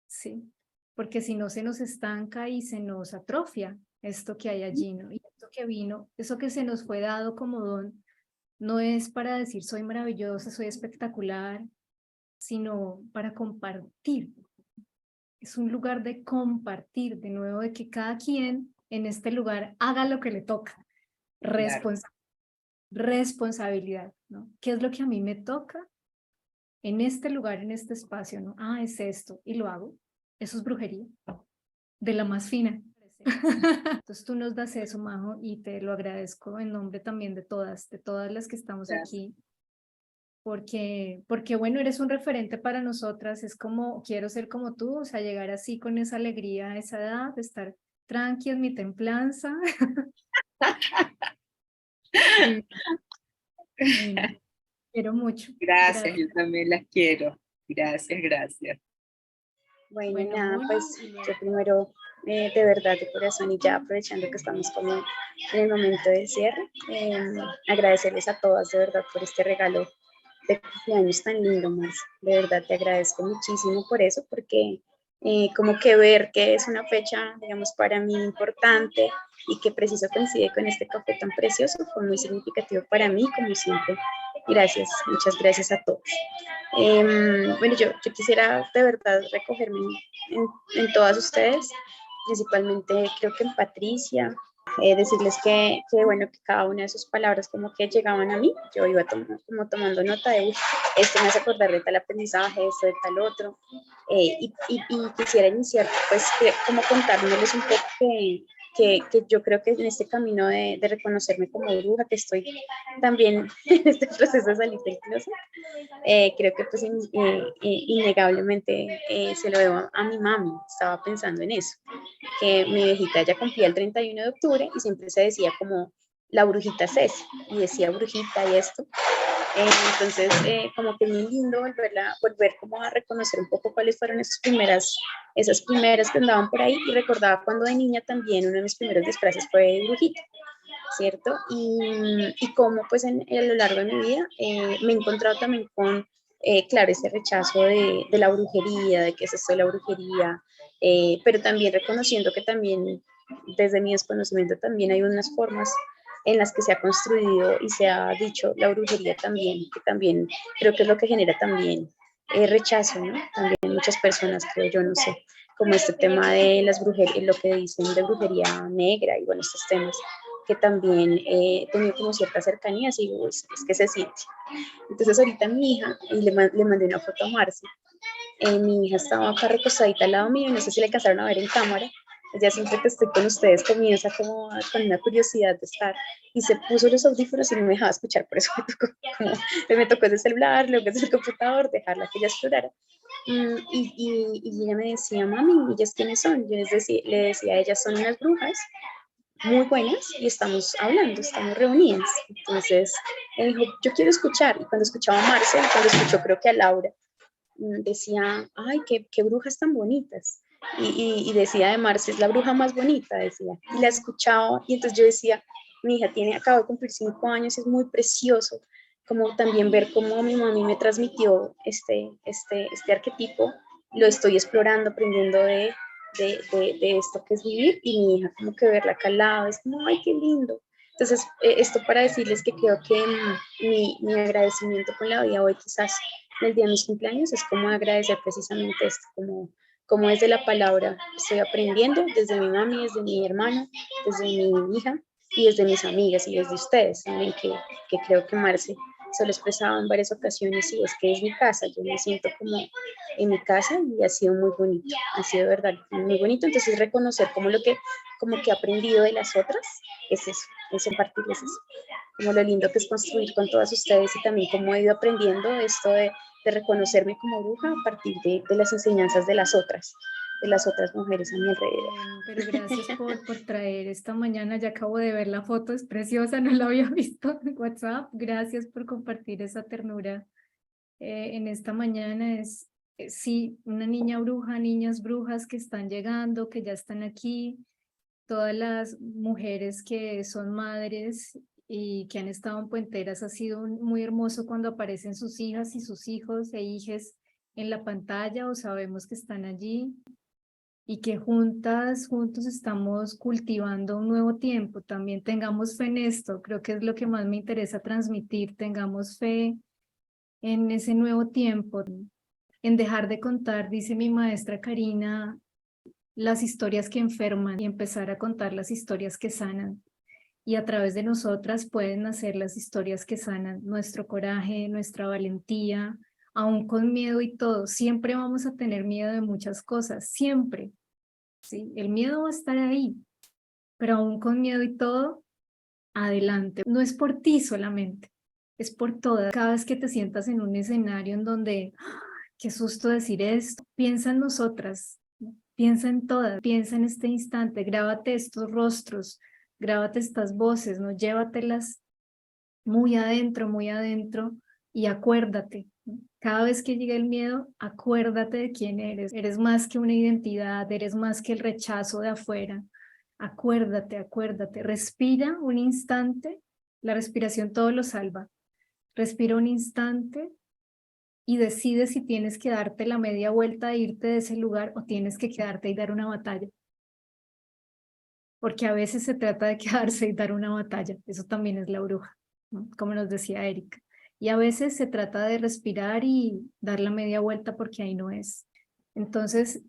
sí, porque si no se nos estanca y se nos atrofia esto que hay allí, ¿no? Y esto que vino, eso que se nos fue dado como don, no es para decir soy maravillosa, soy espectacular, sino para compartir. Es un lugar de compartir, de nuevo, de que cada quien en este lugar haga lo que le toca. Responsabilidad, ¿no? ¿Qué es lo que a mí me toca en este lugar, en este espacio, ¿no? Ah, es esto, y lo hago. Eso es brujería, de la más fina. Entonces tú nos das eso, Majo, y te lo agradezco en nombre también de todas las que estamos aquí, porque bueno, eres un referente para nosotras, es como, quiero ser como tú, o sea, llegar así con esa alegría a esa edad, de estar tranqui en mi templanza. Quiero mucho. Gracias, yo también las quiero. Gracias. Bueno, Bueno, nada, Moni, pues yo primero, de verdad, de corazón, y ya aprovechando que estamos como en el momento del cierre, agradecerles a todas de verdad por este regalo de cumpleaños tan lindo, Marce. De verdad te agradezco muchísimo por eso, porque como que ver que es una fecha, digamos, para mí importante y que preciso coincide con este café tan precioso, fue muy significativo para mí, como siempre. Gracias, muchas gracias a todos. Bueno, yo quisiera de verdad recogerme en todas ustedes, principalmente creo que en Patricia, decirles bueno, que cada una de sus palabras como que llegaban a mí, yo iba como tomando nota de, uy, esto me hace acordar de tal aprendizaje, esto de tal otro, y quisiera iniciar pues como contándoles un poco que yo creo que en este camino de reconocerme como bruja, que estoy también en este proceso de salir del closet, creo que pues innegablemente se lo debo a mi mami, estaba pensando en eso, que mi viejita ya cumplía el 31 de octubre y siempre se decía como la brujita Ceci, y decía brujita y esto. Entonces, como que es muy lindo volver como a reconocer un poco cuáles fueron esas primeras que andaban por ahí, y recordaba cuando de niña también uno de mis primeros disfraces fue de brujita, ¿cierto? Y como pues a lo largo de mi vida me he encontrado también con, claro, ese rechazo de la brujería, de que es esto de la brujería, pero también reconociendo que también desde mi desconocimiento también hay unas formas en las que se ha construido y se ha dicho la brujería también, que también creo que es lo que genera también rechazo, ¿no? También muchas personas, creo yo, no sé, como este tema de las brujerías, lo que dicen de brujería negra y bueno, estos temas que también he tenido como cierta cercanía, así digo, es que se siente. Entonces ahorita mi hija, y le mandé una foto a Marce, mi hija estaba acá recostadita al lado mío, no sé si le alcanzaron a ver en cámara, ella siempre que estoy con ustedes comienza como con una curiosidad de estar, y se puso los audífonos y no me dejaba escuchar, por eso me tocó ese celular, luego ese computador, dejarla que ella explorara. Y ella me decía, mami, ¿y ellas quiénes son? Yo le decía, ellas son unas brujas muy buenas y estamos hablando, estamos reunidas. Entonces, dijo, yo quiero escuchar. Y cuando escuchaba a Marcel, cuando escuchó creo que a Laura, decía, ay, qué brujas tan bonitas. Y decía de Marce, es la bruja más bonita, decía. Y la escuchaba y entonces yo decía, mi hija acaba de cumplir 5 años, es muy precioso, como también ver cómo mi mami me transmitió este arquetipo, lo estoy explorando, aprendiendo de esto que es vivir, y mi hija como que verla acá al lado, es como, ay, qué lindo. Entonces, esto para decirles que creo que mi agradecimiento con la vida hoy quizás el día de mis cumpleaños es como agradecer precisamente esto, como desde la palabra estoy aprendiendo, desde mi mami, desde mi hermano, desde mi hija y desde mis amigas y desde ustedes también, que creo que Marce se lo expresaba en varias ocasiones, y es que es mi casa, yo me siento como en mi casa y ha sido muy bonito, ha sido de verdad muy bonito. Entonces reconocer como que he aprendido de las otras, es eso, es compartirles eso, como lo lindo que es construir con todas ustedes, y también cómo he ido aprendiendo esto de reconocerme como bruja a partir de las enseñanzas de las otras mujeres a mi alrededor. Bueno, pero gracias por traer esta mañana, ya acabo de ver la foto, es preciosa, no la había visto en WhatsApp. Gracias por compartir esa ternura en esta mañana. Sí, una niña bruja, niñas brujas que están llegando, que ya están aquí, todas las mujeres que son madres y que han estado en Puenteras. Ha sido muy hermoso cuando aparecen sus hijas y sus hijos e hijes en la pantalla, o sabemos que están allí, y que juntos estamos cultivando un nuevo tiempo. También tengamos fe en esto, creo que es lo que más me interesa transmitir. Tengamos fe en ese nuevo tiempo, en dejar de contar, dice mi maestra Karina, las historias que enferman y empezar a contar las historias que sanan. Y a través de nosotras pueden nacer las historias que sanan nuestro coraje, nuestra valentía, aún con miedo y todo. Siempre vamos a tener miedo de muchas cosas, siempre. ¿Sí? El miedo va a estar ahí, pero aún con miedo y todo, adelante. No es por ti solamente, es por todas. Cada vez que te sientas en un escenario en donde, ¡ah! Qué susto decir esto, piensa en nosotras, piensa en todas, piensa en este instante, grábate estos rostros, grábate estas voces, ¿no? Llévatelas muy adentro, y acuérdate, ¿no? Cada vez que llegue el miedo, acuérdate de quién eres. Eres más que una identidad, eres más que el rechazo de afuera. Acuérdate, respira un instante, la respiración todo lo salva. Respira un instante y decides si tienes que darte la media vuelta e irte de ese lugar o tienes que quedarte y dar una batalla. Porque a veces se trata de quedarse y dar una batalla. Eso también es la bruja, ¿no? Como nos decía Erika. Y a veces se trata de respirar y dar la media vuelta porque ahí no es. Entonces,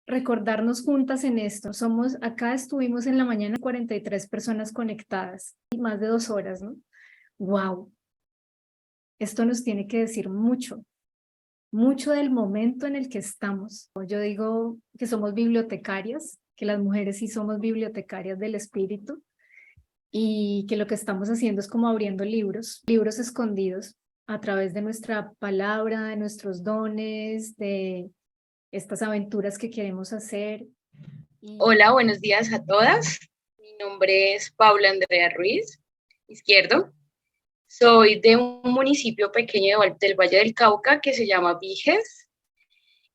recordarnos juntas en esto. Acá estuvimos en la mañana 43 personas conectadas y más de 2 horas, ¿no? ¡Wow! Esto nos tiene que decir mucho, mucho del momento en el que estamos. Yo digo que somos bibliotecarias, que las mujeres sí somos bibliotecarias del espíritu y que lo que estamos haciendo es como abriendo libros, libros escondidos a través de nuestra palabra, de nuestros dones, de estas aventuras que queremos hacer. Hola, buenos días a todas. Mi nombre es Paula Andrea Ruiz Izquierdo. Soy de un municipio pequeño del Valle del Cauca que se llama Viges.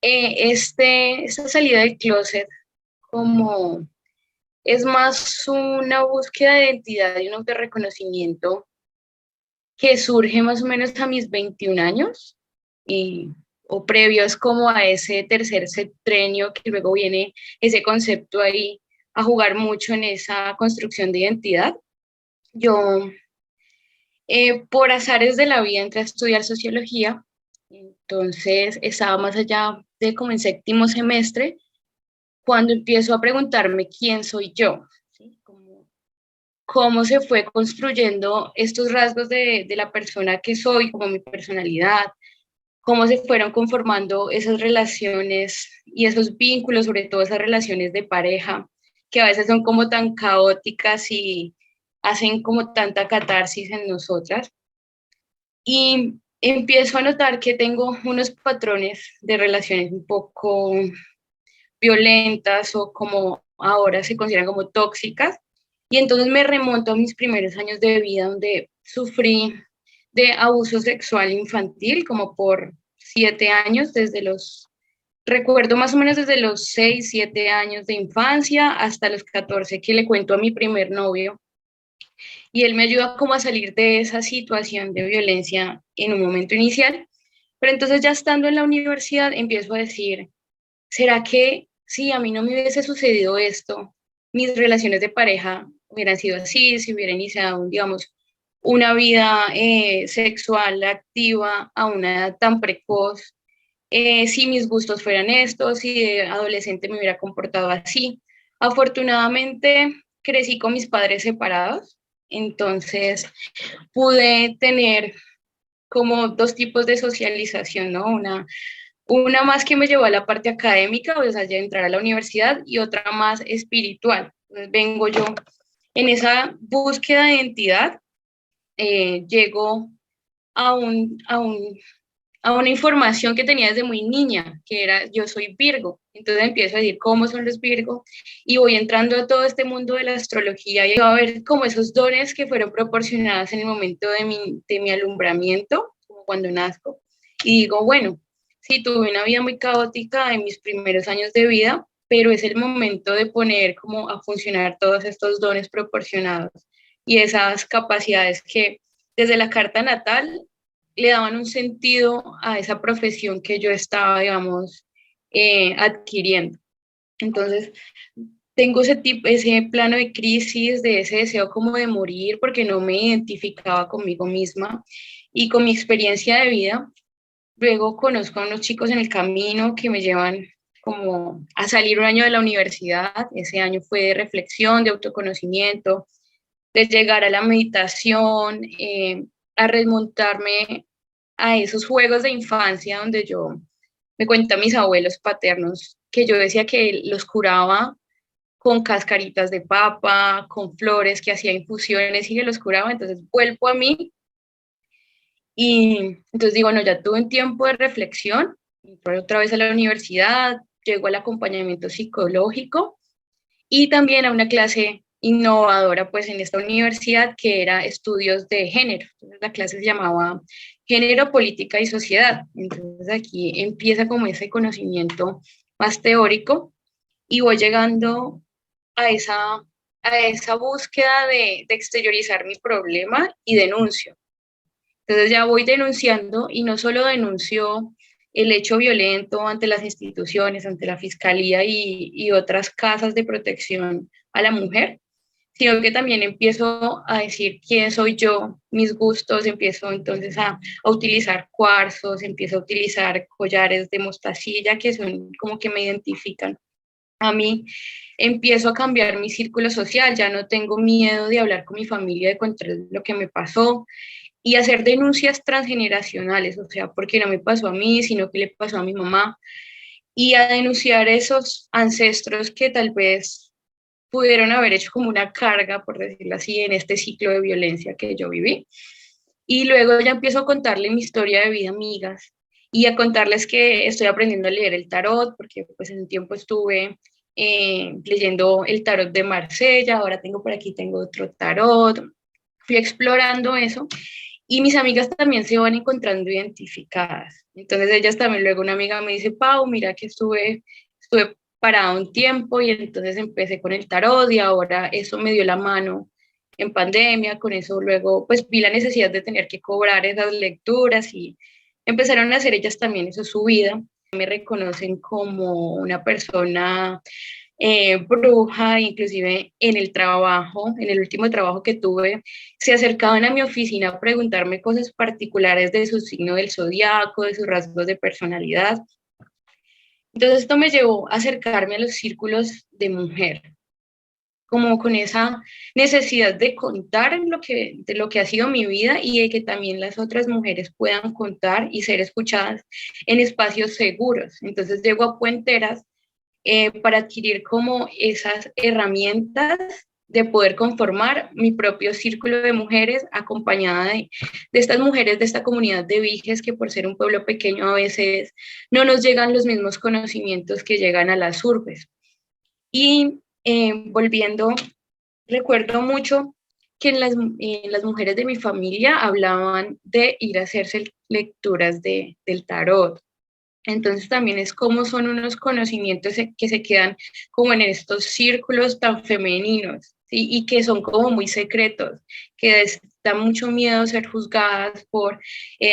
Esta salida del closet como es más una búsqueda de identidad y un autorreconocimiento que surge más o menos a mis 21 años o previos como a ese tercer septenio que luego viene ese concepto ahí a jugar mucho en esa construcción de identidad. Yo, por azares de la vida, entré a estudiar sociología, entonces estaba más allá de como en séptimo semestre, cuando empiezo a preguntarme quién soy yo, ¿sí? Cómo se fue construyendo estos rasgos de la persona que soy, como mi personalidad, cómo se fueron conformando esas relaciones y esos vínculos, sobre todo esas relaciones de pareja, que a veces son como tan caóticas y hacen como tanta catarsis en nosotras. Y empiezo a notar que tengo unos patrones de relaciones un poco violentas o como ahora se consideran como tóxicas. Y entonces me remonto a mis primeros años de vida donde sufrí de abuso sexual infantil como por 7 años, recuerdo más o menos desde los 6, 7 años de infancia hasta los 14 que le cuento a mi primer novio. Y él me ayuda como a salir de esa situación de violencia en un momento inicial. Pero entonces ya estando en la universidad empiezo a decir, ¿será que si a mí no me hubiese sucedido esto, mis relaciones de pareja hubieran sido así, si hubiera iniciado, digamos, una vida sexual activa a una edad tan precoz, si mis gustos fueran estos, si de adolescente me hubiera comportado así? Afortunadamente crecí con mis padres separados, entonces pude tener como 2 tipos de socialización, ¿no? Una más que me llevó a la parte académica, o sea, ya entrar a la universidad, y otra más espiritual. Entonces vengo yo en esa búsqueda de identidad, llego a una información que tenía desde muy niña, que era yo soy Virgo. Entonces empiezo a decir cómo son los Virgo y voy entrando a todo este mundo de la astrología y a ver como esos dones que fueron proporcionados en el momento de mi alumbramiento, como cuando nazco. Y digo, bueno, sí, tuve una vida muy caótica en mis primeros años de vida, pero es el momento de poner como a funcionar todos estos dones proporcionados y esas capacidades que desde la carta natal le daban un sentido a esa profesión que yo estaba, digamos, adquiriendo. Entonces, tengo ese plano de crisis, de ese deseo como de morir, porque no me identificaba conmigo misma y con mi experiencia de vida. Luego conozco a unos chicos en el camino que me llevan como a salir un año de la universidad. Ese año fue de reflexión, de autoconocimiento, de llegar a la meditación, a remontarme a esos juegos de infancia donde me cuentan mis abuelos paternos que yo decía que los curaba con cascaritas de papa, con flores, que hacía infusiones y que los curaba. Entonces vuelvo a mí y entonces digo, no, ya tuve un tiempo de reflexión, entro otra vez a la universidad, llego al acompañamiento psicológico y también a una clase innovadora pues en esta universidad que era estudios de género. Entonces, la clase se llamaba Género, Política y Sociedad. Entonces aquí empieza como ese conocimiento más teórico y voy llegando a esa búsqueda de exteriorizar mi problema y denuncio. Entonces ya voy denunciando y no solo denuncio el hecho violento ante las instituciones, ante la fiscalía y otras casas de protección a la mujer, sino que también empiezo a decir quién soy yo, mis gustos, empiezo entonces a utilizar cuarzos, empiezo a utilizar collares de mostacilla que son como que me identifican a mí, empiezo a cambiar mi círculo social, ya no tengo miedo de hablar con mi familia, de contar lo que me pasó y hacer denuncias transgeneracionales, o sea, porque no me pasó a mí, sino que le pasó a mi mamá, y a denunciar esos ancestros que tal vez pudieron haber hecho como una carga, por decirlo así, en este ciclo de violencia que yo viví. Y luego ya empiezo a contarle mi historia de vida a amigas y a contarles que estoy aprendiendo a leer el tarot, porque pues en un tiempo estuve leyendo el tarot de Marsella, ahora tengo por aquí, tengo otro tarot, fui explorando eso y mis amigas también se van encontrando identificadas. Entonces ellas también, luego una amiga me dice, Pau, mira que estuve parada un tiempo y entonces empecé con el tarot y ahora eso me dio la mano en pandemia, con eso luego pues vi la necesidad de tener que cobrar esas lecturas y empezaron a hacer ellas también eso su vida. Me reconocen como una persona bruja, inclusive en el trabajo, en el último trabajo que tuve, se acercaban a mi oficina a preguntarme cosas particulares de su signo del zodiaco, de sus rasgos de personalidad. Entonces esto me llevó a acercarme a los círculos de mujer, como con esa necesidad de contar de lo que ha sido mi vida y de que también las otras mujeres puedan contar y ser escuchadas en espacios seguros. Entonces llego a Puenteras para adquirir como esas herramientas de poder conformar mi propio círculo de mujeres acompañada de estas mujeres de esta comunidad de Viges que por ser un pueblo pequeño a veces no nos llegan los mismos conocimientos que llegan a las urbes. Y volviendo, recuerdo mucho que en las mujeres de mi familia hablaban de ir a hacerse lecturas del tarot. Entonces también es como son unos conocimientos que se quedan como en estos círculos tan femeninos, ¿sí? Y que son como muy secretos, que da mucho miedo ser juzgadas por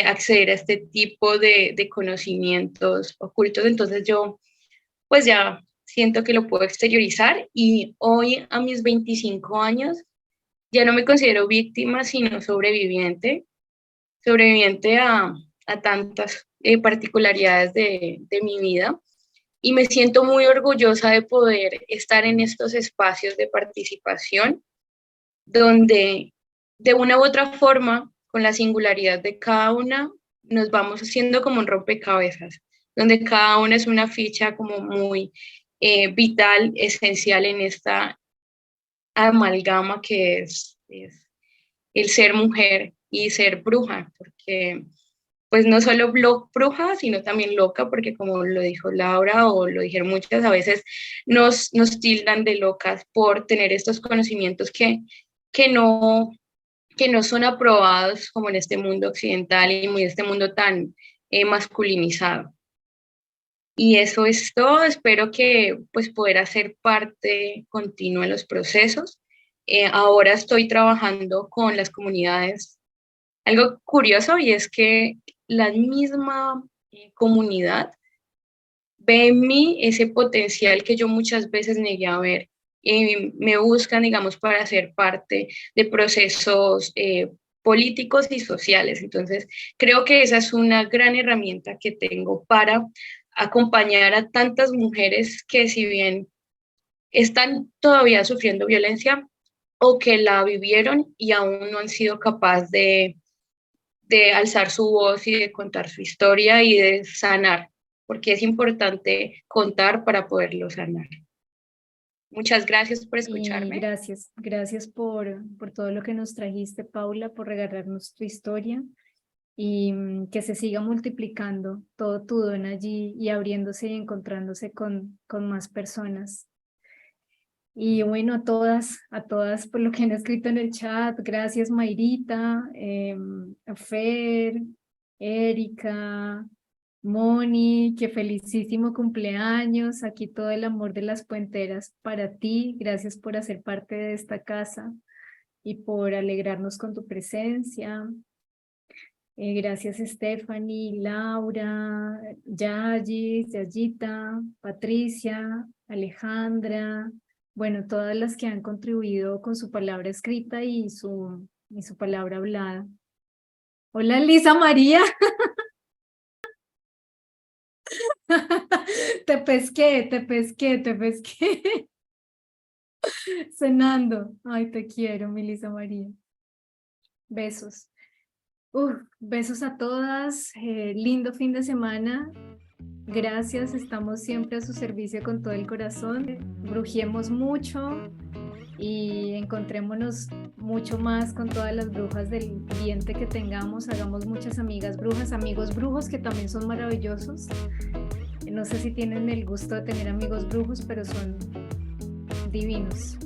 acceder a este tipo de conocimientos ocultos. Entonces yo pues ya siento que lo puedo exteriorizar y hoy a mis 25 años ya no me considero víctima, sino sobreviviente a tantas particularidades de mi vida. Y me siento muy orgullosa de poder estar en estos espacios de participación donde de una u otra forma, con la singularidad de cada una, nos vamos haciendo como un rompecabezas, donde cada una es una ficha como muy vital, esencial en esta amalgama que es el ser mujer y ser bruja, porque pues no solo bruja, sino también loca, porque como lo dijo Laura o lo dijeron muchas, a veces nos tildan de locas por tener estos conocimientos que no, que no son aprobados como en este mundo occidental y en este mundo tan masculinizado. Y eso es todo, espero que pues poder hacer parte continua en los procesos. Ahora estoy trabajando con las comunidades. Algo curioso y es que la misma comunidad ve en mí ese potencial que yo muchas veces negué a ver. Me buscan, digamos, para ser parte de procesos políticos y sociales. Entonces, creo que esa es una gran herramienta que tengo para acompañar a tantas mujeres que si bien están todavía sufriendo violencia o que la vivieron y aún no han sido capaces de alzar su voz y de contar su historia y de sanar, porque es importante contar para poderlo sanar. Muchas gracias por escucharme. Gracias por todo lo que nos trajiste, Paula, por regalarnos tu historia y que se siga multiplicando todo tu don allí y abriéndose y encontrándose con más personas. Y bueno, a todas por lo que han escrito en el chat, gracias Mayrita, a Fer, Erika, Moni, que felicísimo cumpleaños, aquí todo el amor de las puenteras para ti, gracias por hacer parte de esta casa y por alegrarnos con tu presencia. Gracias Stephanie, Laura, Yayis, Yayita, Patricia, Alejandra, bueno, todas las que han contribuido con su palabra escrita y su palabra hablada. Hola Lisa María. Te pesqué. Cenando. Ay, te quiero, mi Lisa María. Besos. Besos a todas. Lindo fin de semana. Gracias, estamos siempre a su servicio con todo el corazón. Brujiemos mucho y encontrémonos mucho más con todas las brujas del ambiente que tengamos. Hagamos muchas amigas brujas, amigos brujos que también son maravillosos. No sé si tienen el gusto de tener amigos brujos, pero son divinos.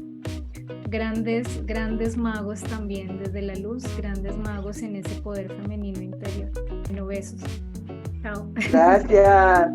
Grandes magos también desde la luz, grandes magos en ese poder femenino interior. Bueno, besos. Chao. Gracias.